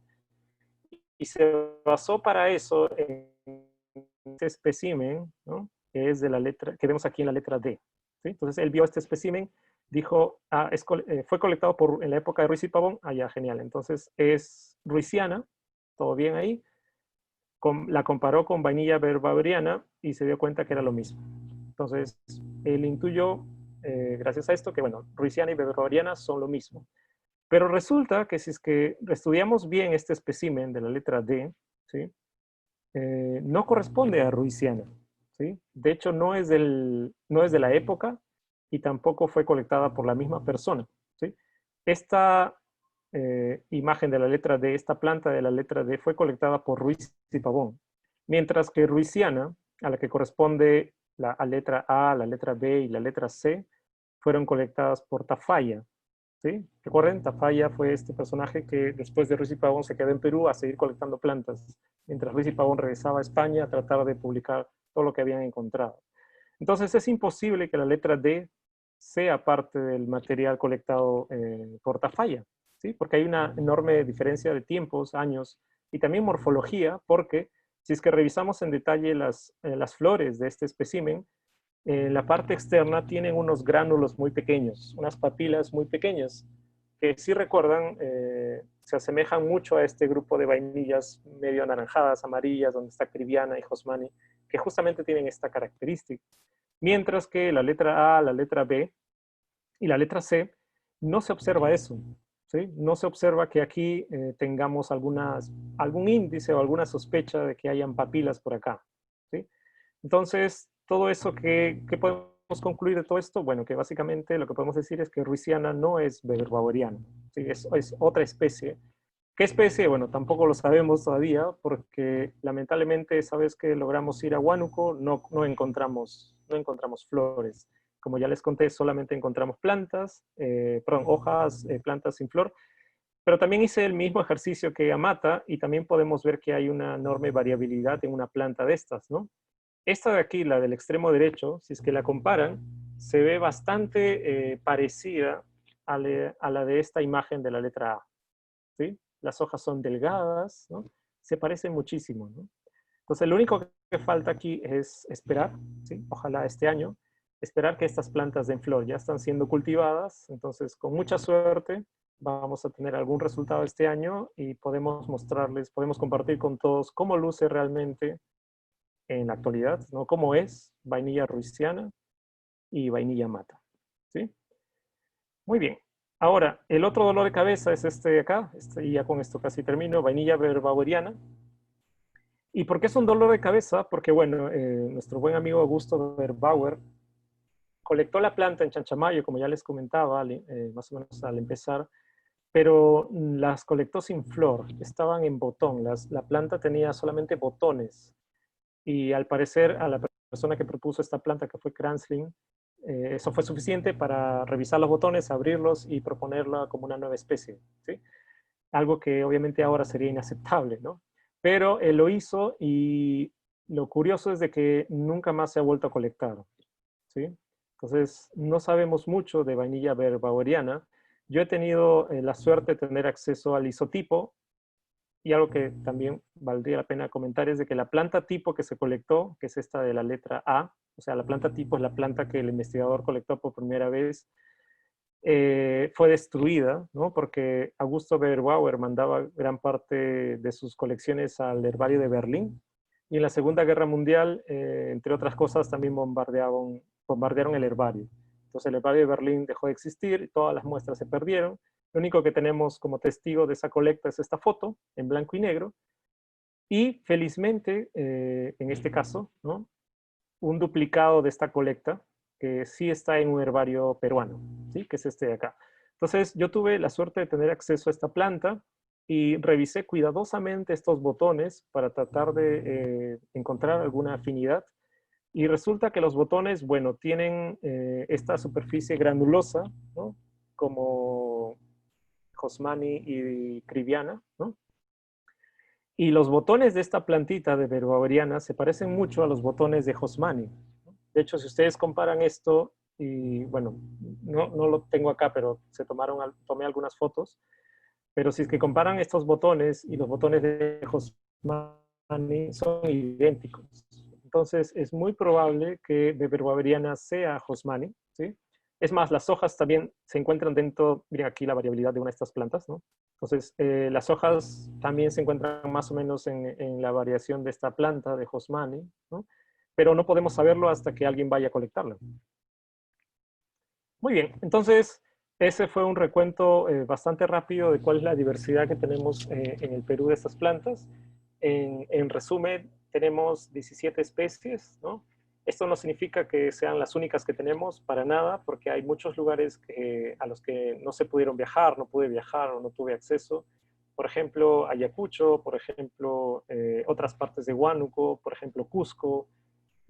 y se basó para eso en este espécimen, ¿no? Que es de la letra, que vemos aquí en la letra D. ¿Sí? Entonces él vio este espécimen, dijo, fue colectado en la época de Ruiz y Pavón, ya, genial. Entonces es ruisiana, todo bien ahí. La comparó con vainilla berbaveriana y se dio cuenta que era lo mismo. Entonces él intuyó, gracias a esto, que bueno, ruisiana y berbaveriana son lo mismo. Pero resulta que si es que estudiamos bien este espécimen de la letra D, ¿sí? No corresponde a ruisiana, ¿sí? De hecho, no es de la época y tampoco fue colectada por la misma persona, ¿sí? Esta imagen de la letra D, esta planta de la letra D, fue colectada por Ruiz y Pavón, mientras que ruisiana, a la que corresponde la letra A, la letra B y la letra C, fueron colectadas por Tafalla, ¿sí? Recuerden, Tafalla fue este personaje que después de Ruiz y Pavón se quedó en Perú a seguir colectando plantas, mientras Ruiz y Pavón regresaba a España a tratar de publicar todo lo que habían encontrado. Entonces es imposible que la letra D sea parte del material colectado por Tafalla, ¿sí? Porque hay una enorme diferencia de tiempos, años y también morfología, porque si es que revisamos en detalle las flores de este espécimen, en la parte externa tienen unos gránulos muy pequeños, unas papilas muy pequeñas, que si recuerdan, se asemejan mucho a este grupo de vainillas medio anaranjadas, amarillas, donde está Criviana y Josmani, que justamente tienen esta característica. Mientras que la letra A, la letra B y la letra C, no se observa eso, ¿sí? No se observa que aquí tengamos algún índice o alguna sospecha de que hayan papilas por acá, ¿sí? Entonces, todo eso, ¿qué podemos concluir de todo esto? Bueno, que básicamente lo que podemos decir es que ruisiana no es berbaveriana, ¿sí? Es otra especie. ¿Qué especie? Bueno, tampoco lo sabemos todavía, porque lamentablemente esa vez que logramos ir a Huánuco no encontramos flores. Como ya les conté, solamente encontramos plantas, hojas, plantas sin flor, pero también hice el mismo ejercicio que Amata y también podemos ver que hay una enorme variabilidad en una planta de estas, ¿no? Esta de aquí, la del extremo derecho, si es que la comparan, se ve bastante parecida a la de esta imagen de la letra A, ¿sí? Las hojas son delgadas, ¿no? Se parecen muchísimo, ¿no? Entonces, lo único que falta aquí es esperar, ¿sí? Ojalá este año, esperar que estas plantas den flor. Ya están siendo cultivadas, entonces con mucha suerte vamos a tener algún resultado este año y podemos mostrarles, podemos compartir con todos cómo luce realmente en la actualidad, ¿no? Cómo es vainilla ruisiana y vainilla mata, ¿sí? Muy bien. Ahora, el otro dolor de cabeza es este de acá, y ya con esto casi termino, vainilla berbaveriana. ¿Y por qué es un dolor de cabeza? Porque, bueno, nuestro buen amigo Augusto Berbauer colectó la planta en Chanchamayo, como ya les comentaba, más o menos al empezar, pero las colectó sin flor, estaban en botón, la planta tenía solamente botones, y al parecer a la persona que propuso esta planta, que fue Kranzling, eso fue suficiente para revisar los botones, abrirlos y proponerla como una nueva especie, ¿sí? Algo que obviamente ahora sería inaceptable, ¿no? Pero él lo hizo y lo curioso es de que nunca más se ha vuelto a colectar, ¿sí? Entonces, no sabemos mucho de vainilla berbaueriana. Yo he tenido la suerte de tener acceso al isotipo, y algo que también valdría la pena comentar es de que la planta tipo que se colectó, que es esta de la letra A, o sea, la planta tipo es la planta que el investigador colectó por primera vez, fue destruida, ¿no? Porque Augusto Berbauer mandaba gran parte de sus colecciones al herbario de Berlín, y en la Segunda Guerra Mundial, entre otras cosas, también bombardearon el herbario. Entonces el herbario de Berlín dejó de existir y todas las muestras se perdieron. Lo único que tenemos como testigo de esa colecta es esta foto en blanco y negro, y felizmente, en este caso, ¿no? Un duplicado de esta colecta, que sí está en un herbario peruano, ¿sí? Que es este de acá. Entonces, yo tuve la suerte de tener acceso a esta planta y revisé cuidadosamente estos botones para tratar de encontrar alguna afinidad. Y resulta que los botones, bueno, tienen esta superficie granulosa, ¿no? Como Josmani y Criviana, ¿no? Y los botones de esta plantita de berbaveriana se parecen mucho a los botones de Josmani. De hecho, si ustedes comparan esto, y bueno, no lo tengo acá, pero tomé algunas fotos, Pero si es que comparan estos botones y los botones de Josmani son idénticos. Entonces es muy probable que Berberiana sea Josmani, ¿sí? Es más, las hojas también se encuentran dentro, miren aquí la variabilidad de una de estas plantas, ¿no? Entonces, las hojas también se encuentran más o menos en la variación de esta planta de Josmani, ¿no? Pero no podemos saberlo hasta que alguien vaya a colectarla. Muy bien, entonces ese fue un recuento bastante rápido de cuál es la diversidad que tenemos en el Perú de estas plantas. En resumen, tenemos 17 especies, ¿no? Esto no significa que sean las únicas que tenemos, para nada, porque hay muchos lugares a los que no se pudieron viajar, no pude viajar o no tuve acceso. Por ejemplo, Ayacucho, por ejemplo, otras partes de Huánuco, por ejemplo, Cusco,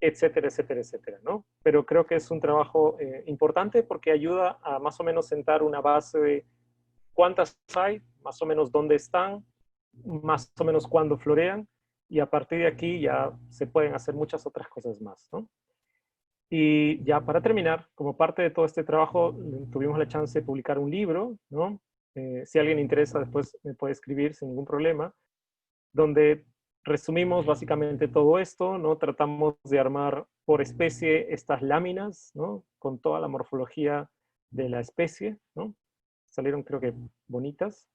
etcétera, etcétera, etcétera, ¿no? Pero creo que es un trabajo importante porque ayuda a más o menos sentar una base de cuántas hay, más o menos dónde están, más o menos cuándo florean, y a partir de aquí ya se pueden hacer muchas otras cosas más, ¿no? Y ya para terminar, como parte de todo este trabajo, tuvimos la chance de publicar un libro, ¿no? Si a alguien le interesa, después me puede escribir sin ningún problema, donde resumimos básicamente todo esto, ¿no? Tratamos de armar por especie estas láminas, ¿no? Con toda la morfología de la especie, ¿no? Salieron creo que bonitas.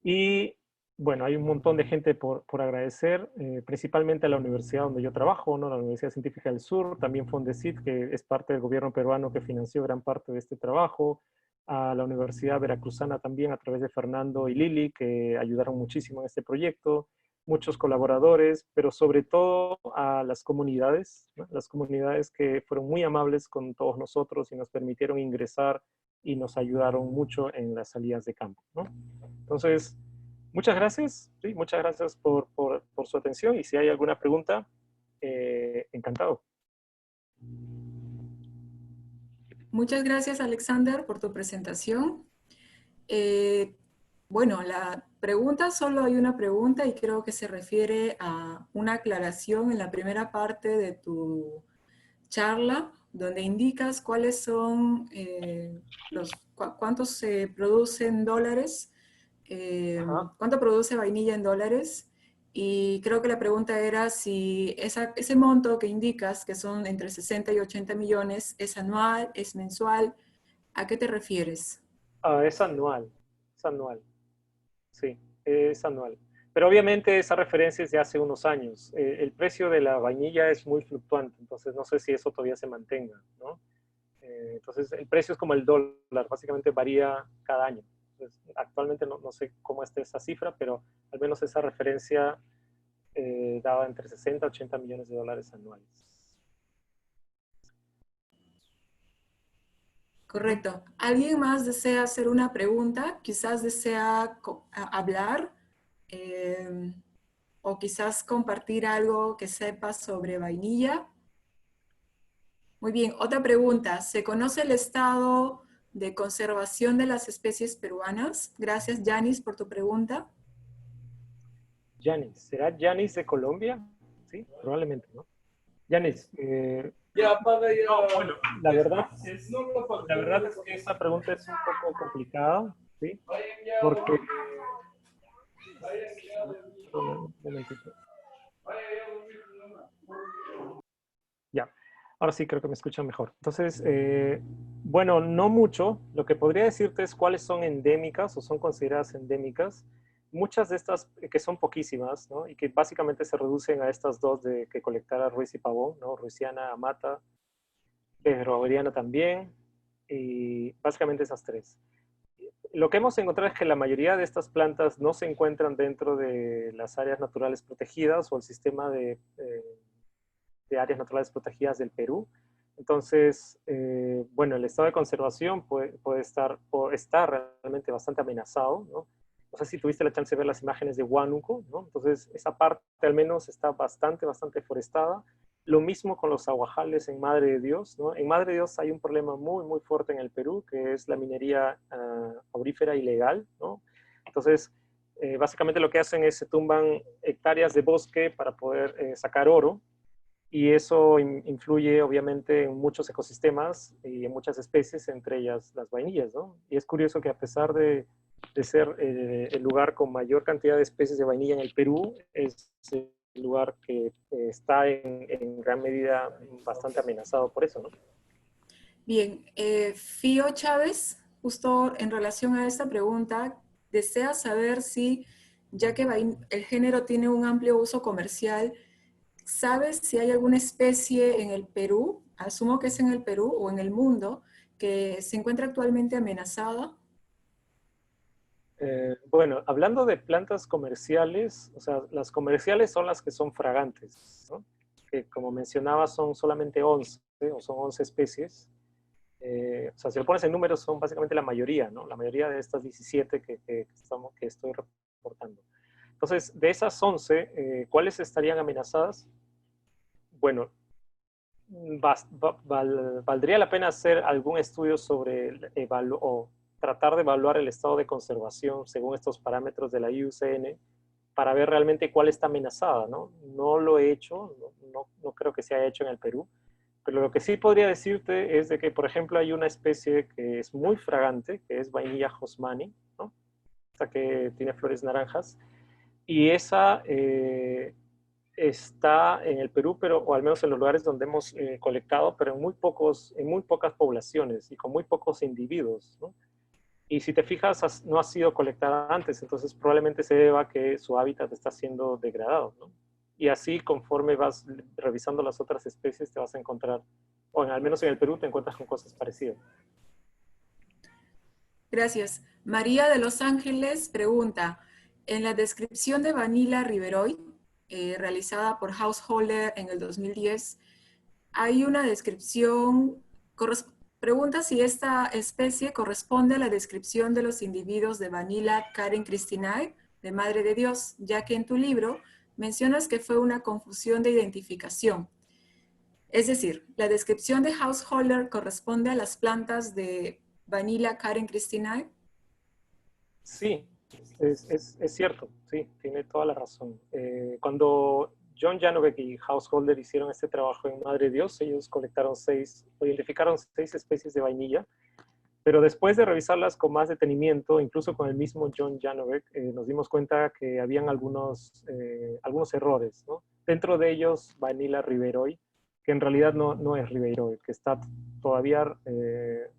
Y bueno, hay un montón de gente por agradecer, principalmente a la universidad donde yo trabajo, ¿no? La Universidad Científica del Sur, también Fondesit, que es parte del gobierno peruano que financió gran parte de este trabajo, a la Universidad Veracruzana también a través de Fernando y Lili, que ayudaron muchísimo en este proyecto, muchos colaboradores, pero sobre todo a las comunidades, ¿no? Las comunidades que fueron muy amables con todos nosotros y nos permitieron ingresar y nos ayudaron mucho en las salidas de campo, ¿no? Entonces, muchas gracias, ¿sí? Muchas gracias por su atención, y si hay alguna pregunta, encantado. Muchas gracias, Alexander, por tu presentación. Bueno, la pregunta, solo hay una pregunta y creo que se refiere a una aclaración en la primera parte de tu charla, donde indicas cuáles son cuántos se producen dólares, cuánto produce vainilla en dólares, y creo que la pregunta era si ese monto que indicas, que son entre 60 y 80 millones, ¿es anual, es mensual? ¿A qué te refieres? Es anual, sí, es anual. Pero obviamente esa referencia es de hace unos años. El precio de la vainilla es muy fluctuante, entonces no sé si eso todavía se mantenga, ¿no? Entonces el precio es como el dólar, básicamente varía cada año. Entonces, actualmente no sé cómo está esa cifra, pero al menos esa referencia daba entre 60 y 80 millones de dólares anuales. Correcto. ¿Alguien más desea hacer una pregunta? Quizás desea hablar o quizás compartir algo que sepa sobre vainilla. Muy bien, otra pregunta. ¿Se conoce el estado de conservación de las especies peruanas? Gracias, Yanis, por tu pregunta. Yanis, ¿será Yanis de Colombia? Sí, probablemente, ¿no? Yanis, ya apaga ya. No, bueno, la verdad es que esa pregunta es un poco complicada, ¿sí? Porque... Un momentito. Ya, ahora sí creo que me escuchan mejor. Entonces, bueno, no mucho. Lo que podría decirte es cuáles son endémicas o son consideradas endémicas. Muchas de estas, que son poquísimas, ¿no? Y que básicamente se reducen a estas dos de que colectara Ruiz y Pavón, ¿no? Ruiziana, Amata, Berberiana también, y básicamente esas tres. Lo que hemos encontrado es que la mayoría de estas plantas no se encuentran dentro de las áreas naturales protegidas o el sistema de áreas naturales protegidas del Perú. Entonces, bueno, el estado de conservación puede estar o está realmente bastante amenazado, ¿no? No sé si tuviste la chance de ver las imágenes de Huánuco, ¿no? Entonces, esa parte al menos está bastante forestada. Lo mismo con los aguajales en Madre de Dios, ¿no? En Madre de Dios hay un problema muy fuerte en el Perú, que es la minería aurífera ilegal, ¿no? Entonces, básicamente lo que hacen es se tumban hectáreas de bosque para poder sacar oro, y eso influye obviamente en muchos ecosistemas y en muchas especies, entre ellas las vainillas, ¿no? Y es curioso que a pesar de de ser el lugar con mayor cantidad de especies de vainilla en el Perú, es el lugar que está en gran medida bastante amenazado por eso, ¿no? Bien, Fío Chávez, justo en relación a esta pregunta, desea saber si, ya que el género tiene un amplio uso comercial, ¿sabes si hay alguna especie en el Perú, asumo que es en el Perú o en el mundo, que se encuentra actualmente amenazada? Bueno, hablando de plantas comerciales, o sea, las comerciales son las que son fragantes, ¿no? Que como mencionaba son solamente 11 o son 11 especies. O sea, si lo pones en números son básicamente la mayoría, ¿no? La mayoría de estas 17 que estoy reportando. Entonces, de esas 11, ¿cuáles estarían amenazadas? Bueno, valdría la pena hacer algún estudio sobre o tratar de evaluar el estado de conservación según estos parámetros de la IUCN para ver realmente cuál está amenazada, ¿no? No lo he hecho, no creo que se haya hecho en el Perú, pero lo que sí podría decirte es de que, por ejemplo, hay una especie que es muy fragante, que es vainilla hosmani, ¿no? Esta que tiene flores naranjas, y esa está en el Perú, pero, o al menos en los lugares donde hemos colectado, pero en muy pocas poblaciones y con muy pocos individuos, ¿no? Y si te fijas, no ha sido colectada antes, entonces probablemente se deba a que su hábitat está siendo degradado, ¿no? Y así, conforme vas revisando las otras especies, te vas a encontrar, o al menos en el Perú, te encuentras con cosas parecidas. Gracias. María de Los Ángeles pregunta, en la descripción de Vanilla riveroi, realizada por Householder en el 2010, hay una descripción, pregunta si esta especie corresponde a la descripción de los individuos de Vanilla Karen Christinae, de Madre de Dios, ya que en tu libro mencionas que fue una confusión de identificación. Es decir, la descripción de Householder corresponde a las plantas de Vanilla Karen Christinae. Sí, es cierto, sí, tiene toda la razón. Cuando John Janovic y Householder hicieron este trabajo en Madre Dios, ellos identificaron 6 especies de vainilla, pero después de revisarlas con más detenimiento, incluso con el mismo John Janovic, nos dimos cuenta que habían algunos errores, ¿no? Dentro de ellos, Vanilla riveroi, que en realidad no es riveroi, que está todavía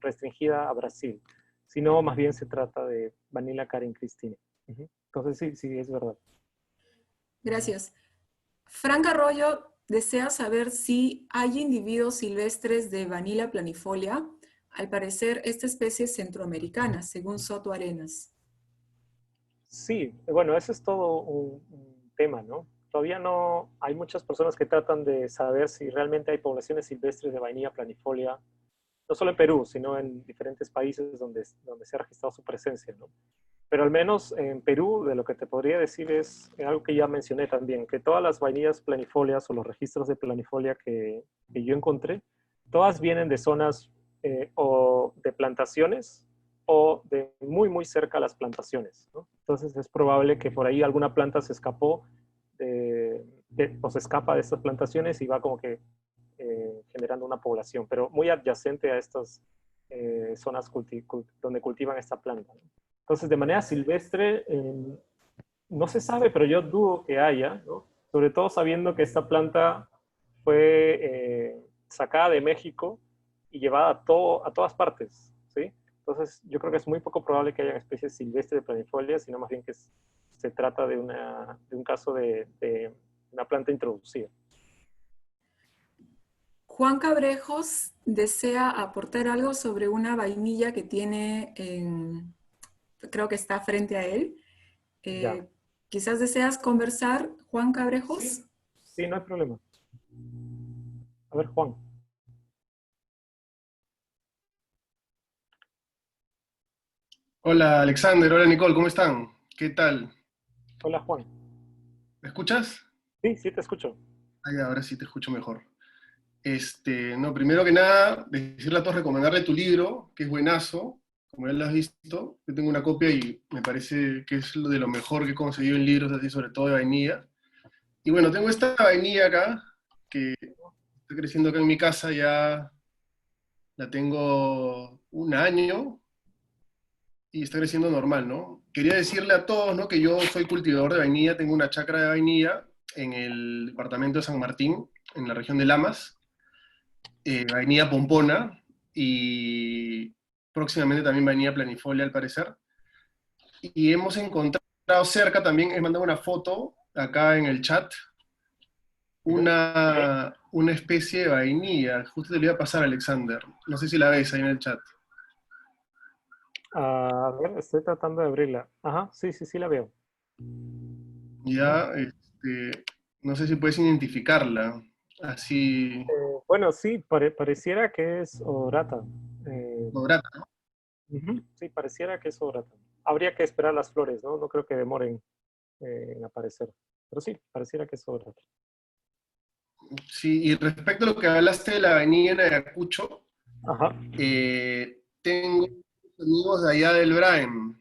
restringida a Brasil, sino más bien se trata de Vanilla Karen Christine. Entonces sí, es verdad. Gracias. Frank Arroyo desea saber si hay individuos silvestres de Vanilla planifolia. Al parecer, esta especie es centroamericana, según Soto Arenas. Sí, bueno, eso es todo un tema, ¿no? Todavía no hay muchas personas que tratan de saber si realmente hay poblaciones silvestres de vainilla planifolia, no solo en Perú, sino en diferentes países donde se ha registrado su presencia, ¿no? Pero al menos en Perú, de lo que te podría decir es algo que ya mencioné también, que todas las vainillas planifolias o los registros de planifolia que yo encontré, todas vienen de zonas o de plantaciones o de muy cerca a las plantaciones, ¿no? Entonces es probable que por ahí alguna planta se escapó o se escapa de estas plantaciones y va como que generando una población, pero muy adyacente a estas zonas donde cultivan esta planta, ¿no? Entonces, de manera silvestre, no se sabe, pero yo dudo que haya, ¿no? Sobre todo sabiendo que esta planta fue sacada de México y llevada a todas partes, ¿sí? Entonces, yo creo que es muy poco probable que haya especies silvestres de planifolia, sino más bien que se trata de un caso de una planta introducida. Juan Cabrejos desea aportar algo sobre una vainilla que tiene, creo que está frente a él. Ya. Quizás deseas conversar, Juan Cabrejos. Sí, sí, no hay problema. A ver, Juan. Hola Alexander, hola Nicole, ¿cómo están? ¿Qué tal? Hola, Juan. ¿Me escuchas? Sí, sí, te escucho. Ay, ahora sí te escucho mejor. No, primero que nada, decirle a todos, recomendarle tu libro, que es buenazo, como ya lo has visto. Yo tengo una copia y me parece que es lo de lo mejor que he conseguido en libros así, sobre todo de vainilla. Y bueno, tengo esta vainilla acá, que está creciendo acá en mi casa, ya la tengo un año, y está creciendo normal, ¿no? Quería decirle a todos, ¿no? Que yo soy cultivador de vainilla, tengo una chacra de vainilla en el departamento de San Martín, en la región de Lamas, vainilla pompona y próximamente también vainilla planifolia al parecer. Y hemos encontrado cerca también, he mandado una foto acá en el chat, una especie de vainilla. Justo te lo iba a pasar, Alexander. No sé si la ves ahí en el chat. A ver, estoy tratando de abrirla. Ajá, sí, sí, sí la veo. Ya, no sé si puedes identificarla. Así, Bueno, sí, pareciera que es Orata. Eh, dorada, ¿no? Ujú, sí, pareciera que es Orata. Habría que esperar las flores, ¿no? No creo que demoren en aparecer. Pero sí, pareciera que es Orata. Sí, y respecto a lo que hablaste de la vainilla en Ayacucho, Ajá. tengo amigos de allá del Braem,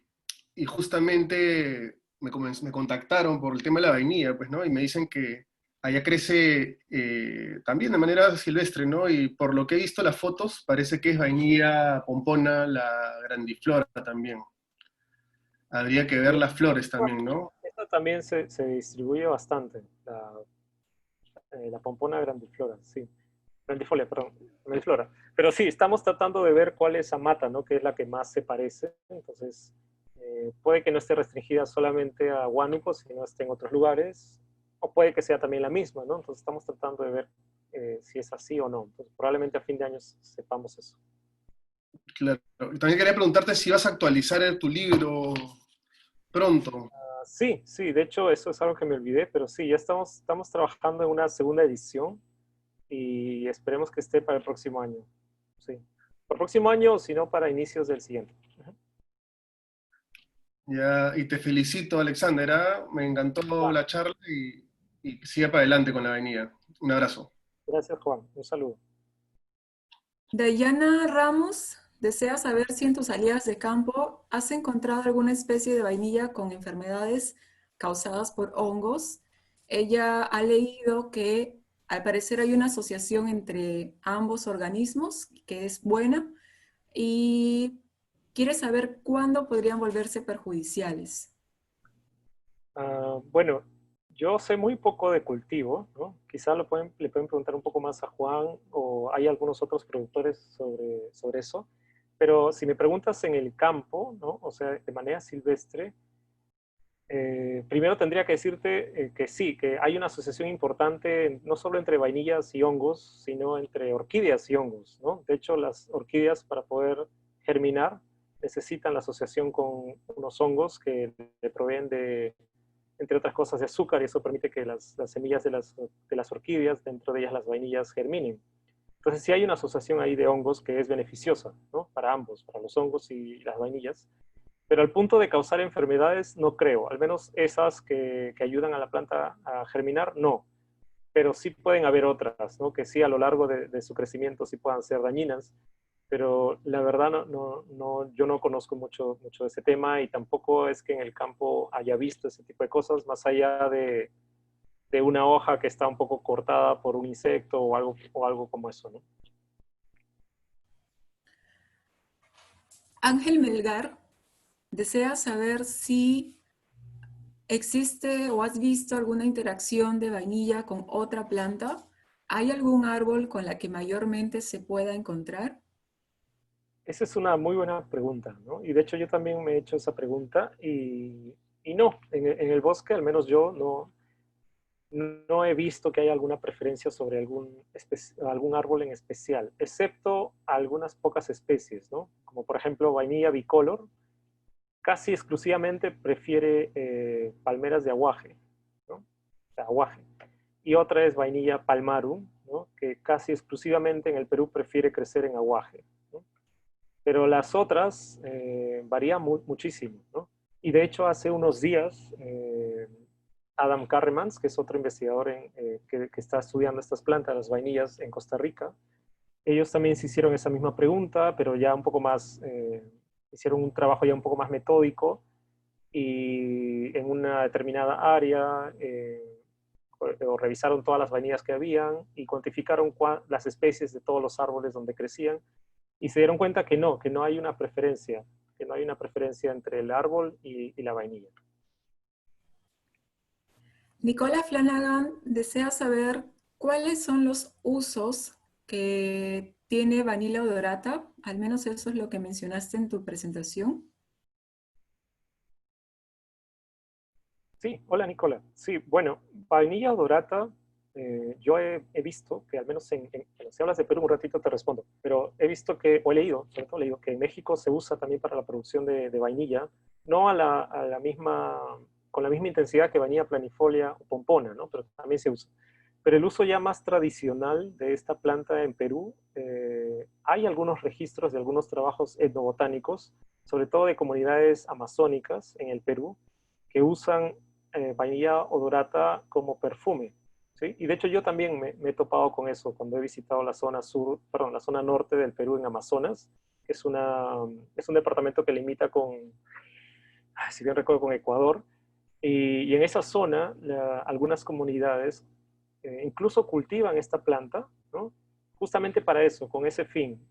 y justamente me contactaron por el tema de la vainilla, pues, ¿no? Y me dicen que allá crece también de manera silvestre, ¿no? Y por lo que he visto las fotos, parece que es vainilla pompona, la grandiflora también. Habría que ver las flores también, ¿no? Esta también se distribuye bastante, la pompona grandiflora, sí. Grandifolia, perdón, grandiflora. Pero sí, estamos tratando de ver cuál es Amata, ¿no? Que es la que más se parece. Entonces, puede que no esté restringida solamente a Huánuco, sino esté en otros lugares, o puede que sea también la misma, ¿no? Entonces, estamos tratando de ver si es así o no. Entonces, probablemente a fin de año sepamos eso. Claro. Y también quería preguntarte si vas a actualizar tu libro pronto. Sí, sí, de hecho, eso es algo que me olvidé, pero sí, ya estamos trabajando en una segunda edición y esperemos que esté para el próximo año. Sí. Para el próximo año, o si no, para inicios del siguiente. Ujú. Ya, y te felicito, Alexander, ¿ah? Me encantó la charla y sigue para adelante con la avenida. Un abrazo. Gracias, Juan. Un saludo. Dayana Ramos desea saber si en tus salidas de campo has encontrado alguna especie de vainilla con enfermedades causadas por hongos. Ella ha leído que al parecer hay una asociación entre ambos organismos que es buena y quiere saber cuándo podrían volverse perjudiciales. Bueno, yo sé muy poco de cultivo, ¿no? Quizá le pueden preguntar un poco más a Juan o hay algunos otros productores sobre eso. Pero si me preguntas en el campo, ¿no? O sea, de manera silvestre, primero tendría que decirte que sí, que hay una asociación importante no solo entre vainillas y hongos, sino entre orquídeas y hongos, ¿no? De hecho, las orquídeas para poder germinar necesitan la asociación con unos hongos que le proveen de, entre otras cosas, de azúcar y eso permite que las semillas de las orquídeas, dentro de ellas las vainillas, germinen. Entonces sí hay una asociación ahí de hongos que es beneficiosa, ¿no? Para ambos, para los hongos y las vainillas. Pero al punto de causar enfermedades, no creo. Al menos esas que ayudan a la planta a germinar, no. Pero sí pueden haber otras, ¿no? Que sí a lo largo de su crecimiento sí puedan ser dañinas. Pero la verdad yo no conozco mucho de ese tema y tampoco es que en el campo haya visto ese tipo de cosas, más allá de una hoja que está un poco cortada por un insecto o algo como eso, ¿no? Ángel Melgar desea saber si existe o has visto alguna interacción de vainilla con otra planta. ¿Hay algún árbol con la que mayormente se pueda encontrar? Esa es una muy buena pregunta, ¿no? Y de hecho yo también me he hecho esa pregunta y no, en el bosque, al menos yo, no he visto que haya alguna preferencia sobre algún árbol en especial, excepto algunas pocas especies, ¿no? Como por ejemplo vainilla bicolor, casi exclusivamente prefiere palmeras de aguaje, ¿no? O sea, aguaje. Y otra es vainilla palmarum, ¿no? Que casi exclusivamente en el Perú prefiere crecer en aguaje, ¿no? Pero las otras varían muchísimo, ¿no? Y de hecho hace unos días Adam Carremans, que es otro investigador que está estudiando estas plantas, las vainillas en Costa Rica, ellos también se hicieron esa misma pregunta, pero ya un poco más, hicieron un trabajo ya un poco más metódico y en una determinada área o revisaron todas las vainillas que habían y cuantificaron las especies de todos los árboles donde crecían y se dieron cuenta que no hay una preferencia, que no hay una preferencia entre el árbol y la vainilla. Nicola Flanagan desea saber cuáles son los usos que tiene Vanilla odorata, al menos eso es lo que mencionaste en tu presentación. Sí, hola Nicola. Sí, bueno, vainilla odorata, yo he visto que al menos bueno, si hablas de Perú un ratito te respondo, pero he visto que, o he leído, sobre todo he leído, que en México se usa también para la producción de vainilla, no a la misma, con la misma intensidad que vainilla planifolia o pompona, ¿no? Pero también se usa. Pero el uso ya más tradicional de esta planta en Perú, hay algunos registros de algunos trabajos etnobotánicos, sobre todo de comunidades amazónicas en el Perú, que usan vainilla odorata como perfume, ¿sí? Y de hecho yo también me he topado con eso cuando he visitado la zona sur, perdón, la zona norte del Perú en Amazonas, que es es un departamento que limita con, si bien recuerdo, con Ecuador, y en esa zona algunas comunidades incluso cultivan esta planta, ¿no? Justamente para eso, con ese fin.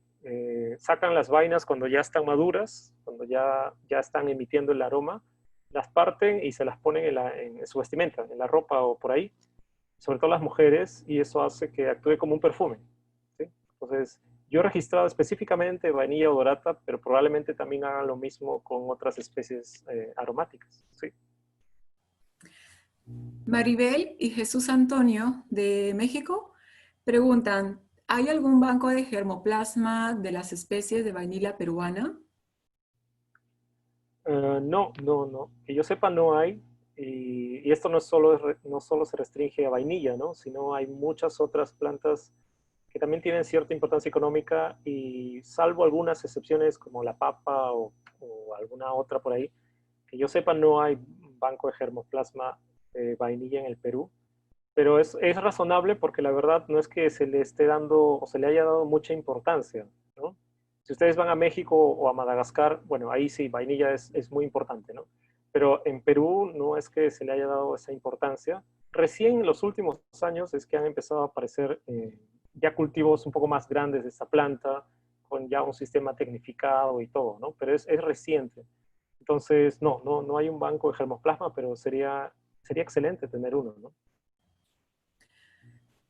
Sacan las vainas cuando ya están maduras, cuando ya están emitiendo el aroma, las parten y se las ponen en su vestimenta, en la ropa o por ahí, sobre todo las mujeres, y eso hace que actúe como un perfume, ¿sí? Entonces, yo he registrado específicamente vainilla odorata, pero probablemente también hagan lo mismo con otras especies aromáticas, ¿sí? Maribel y Jesús Antonio de México preguntan, ¿hay algún banco de germoplasma de las especies de vainilla peruana? No. Que yo sepa no hay. Y esto no solo se restringe a vainilla, ¿no? Sino hay muchas otras plantas que también tienen cierta importancia económica y salvo algunas excepciones como la papa o alguna otra por ahí, que yo sepa no hay banco de germoplasma de vainilla en el Perú. Pero es razonable porque la verdad no es que se le esté dando o se le haya dado mucha importancia, ¿no? Si ustedes van a México o a Madagascar, bueno, ahí sí, vainilla es muy importante, ¿no? Pero en Perú no es que se le haya dado esa importancia. Recién en los últimos años es que han empezado a aparecer ya cultivos un poco más grandes de esta planta, con ya un sistema tecnificado y todo, ¿no? Pero es reciente. Entonces, no hay un banco de germoplasma, pero sería excelente tener uno, ¿no?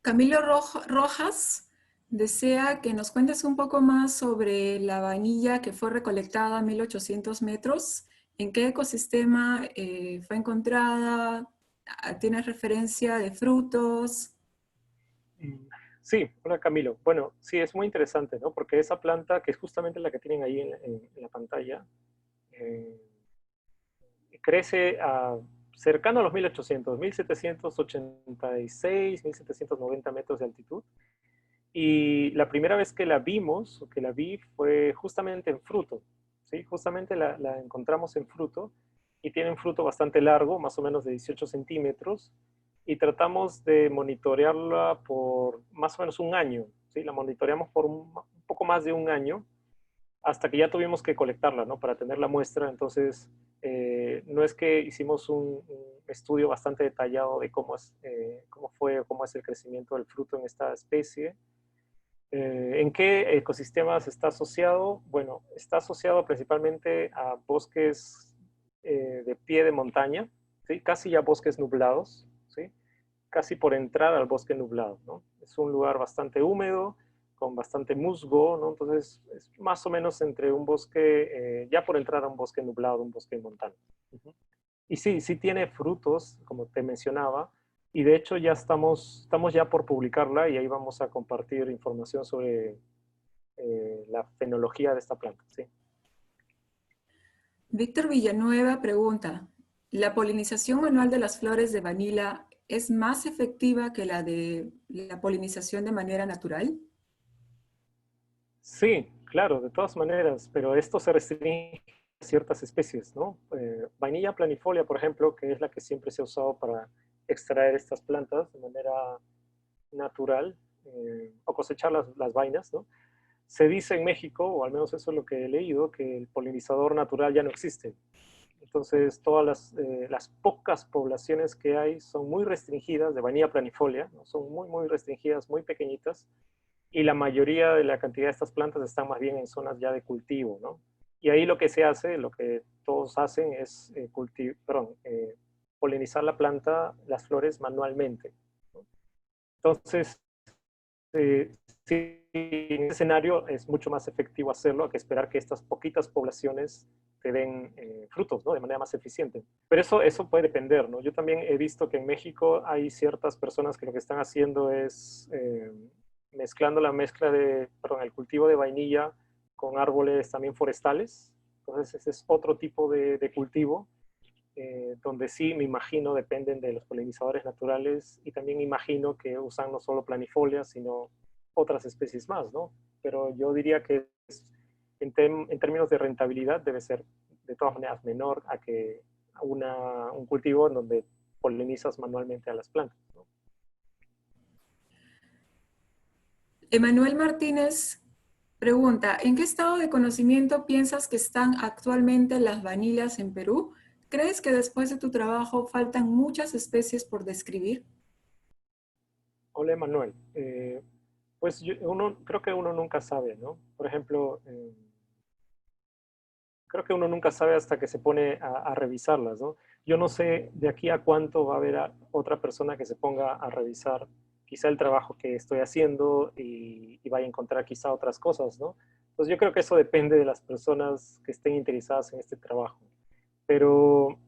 Camilo Rojas desea que nos cuentes un poco más sobre la vainilla que fue recolectada a 1800 metros. ¿En qué ecosistema fue encontrada? ¿Tienes referencia de frutos? Sí, hola Camilo. Bueno, sí, es muy interesante, ¿no? Porque esa planta, que es justamente la que tienen ahí en la pantalla, eh, crece cercano a los 1800, 1786, 1790 metros de altitud. Y la primera vez que la vimos, o que la vi, fue justamente en fruto, ¿sí? Justamente la encontramos en fruto y tiene un fruto bastante largo, más o menos de 18 centímetros, y tratamos de monitorearla por más o menos un año, ¿sí? La monitoreamos por un poco más de un año hasta que ya tuvimos que colectarla, ¿no? Para tener la muestra. Entonces, no es que hicimos un estudio bastante detallado de cómo es el crecimiento del fruto en esta especie. ¿En qué ecosistemas está asociado? Bueno, está asociado principalmente a bosques de pie de montaña, ¿sí? Casi ya bosques nublados, ¿sí? Casi por entrar al bosque nublado, ¿no? Es un lugar bastante húmedo, con bastante musgo, ¿no? Entonces es más o menos entre un bosque, ya por entrar a un bosque nublado, un bosque montano. Uh-huh. Y sí, sí tiene frutos, como te mencionaba, y de hecho ya estamos ya por publicarla y ahí vamos a compartir información sobre la fenología de esta planta, ¿sí? Víctor Villanueva pregunta, ¿la polinización manual de las flores de vanilla es más efectiva que la de la polinización de manera natural? Sí, claro, de todas maneras, pero esto se restringe a ciertas especies, ¿no? Vainilla planifolia, por ejemplo, que es la que siempre se ha usado para extraer estas plantas de manera natural o cosechar las vainas, ¿no? Se dice en México, o al menos eso es lo que he leído, que el polinizador natural ya no existe. Entonces, todas las pocas poblaciones que hay son muy restringidas de vainilla planifolia, ¿no? Son muy restringidas, muy pequeñitas, y la mayoría de la cantidad de estas plantas están más bien en zonas ya de cultivo, ¿no? Y ahí lo que se hace, lo que todos hacen es polinizar la planta, las flores manualmente, ¿no? Entonces, sí, en ese escenario es mucho más efectivo hacerlo que esperar que estas poquitas poblaciones te den frutos, ¿no? De manera más eficiente. Pero eso puede depender, ¿no? Yo también he visto que en México hay ciertas personas que lo que están haciendo es mezclando el cultivo de vainilla con árboles también forestales. Entonces ese es otro tipo de cultivo, donde sí me imagino dependen de los polinizadores naturales, y también imagino que usan no solo planifolias, sino otras especies más, ¿no? Pero yo diría que en términos de rentabilidad debe ser de todas maneras menor a que un cultivo en donde polinizas manualmente a las plantas, ¿no? Emanuel Martínez pregunta, ¿en qué estado de conocimiento piensas que están actualmente las vanillas en Perú? ¿Crees que después de tu trabajo faltan muchas especies por describir? Hola, Manuel. Pues creo que uno nunca sabe, ¿no? Por ejemplo, creo que uno nunca sabe hasta que se pone a revisarlas, ¿no? Yo no sé de aquí a cuánto va a haber otra persona que se ponga a revisar quizá el trabajo que estoy haciendo y vaya a encontrar quizá otras cosas, ¿no? Entonces yo creo que eso depende de las personas que estén interesadas en este trabajo. Pero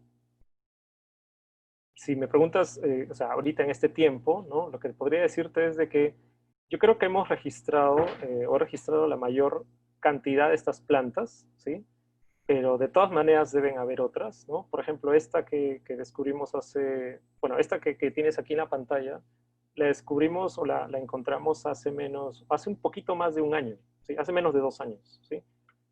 si me preguntas, o sea, ahorita en este tiempo, ¿no? Lo que podría decirte es de que yo creo que hemos registrado o he registrado la mayor cantidad de estas plantas, ¿sí? Pero de todas maneras deben haber otras, ¿no? Por ejemplo, esta que descubrimos bueno, esta que tienes aquí en la pantalla, la descubrimos o la encontramos hace un poquito más de un año, ¿sí? Hace menos de 2 años, ¿sí?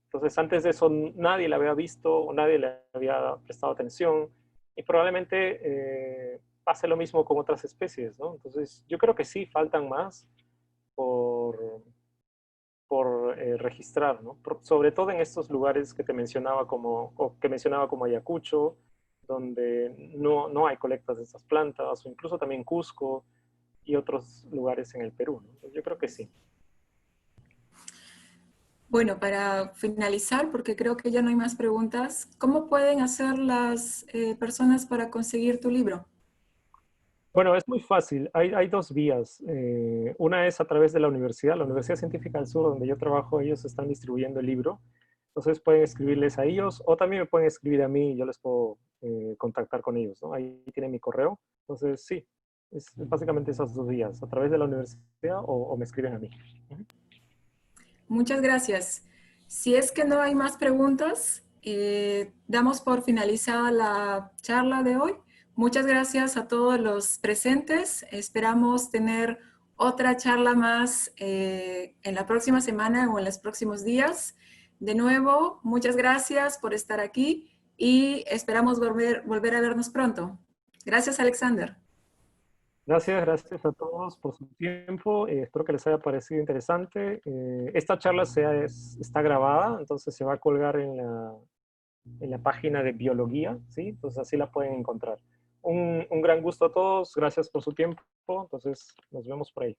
Entonces, antes de eso nadie la había visto o nadie le había prestado atención, y probablemente pase lo mismo con otras especies, ¿no? Entonces, yo creo que sí, faltan más por, por registrar, ¿no? Sobre todo en estos lugares que te mencionaba como Ayacucho, donde no hay colectas de estas plantas, o incluso también Cusco y otros lugares en el Perú, ¿no? Entonces, yo creo que sí. Bueno, para finalizar, porque creo que ya no hay más preguntas, ¿cómo pueden hacer las personas para conseguir tu libro? Bueno, es muy fácil. Hay dos vías. Una es a través de la Universidad Científica del Sur, donde yo trabajo. Ellos están distribuyendo el libro. Entonces pueden escribirles a ellos, o también me pueden escribir a mí y yo les puedo contactar con ellos, ¿no? Ahí tienen mi correo. Entonces, sí, es básicamente esas dos vías, a través de la universidad o me escriben a mí. Muchas gracias. Si es que no hay más preguntas, damos por finalizada la charla de hoy. Muchas gracias a todos los presentes. Esperamos tener otra charla más en la próxima semana o en los próximos días. De nuevo, muchas gracias por estar aquí y esperamos volver a vernos pronto. Gracias, Alexander. Gracias a todos por su tiempo. Espero que les haya parecido interesante. Esta charla está grabada, entonces se va a colgar en la página de biología, ¿sí? Entonces así la pueden encontrar. Un gran gusto a todos, gracias por su tiempo, entonces nos vemos por ahí.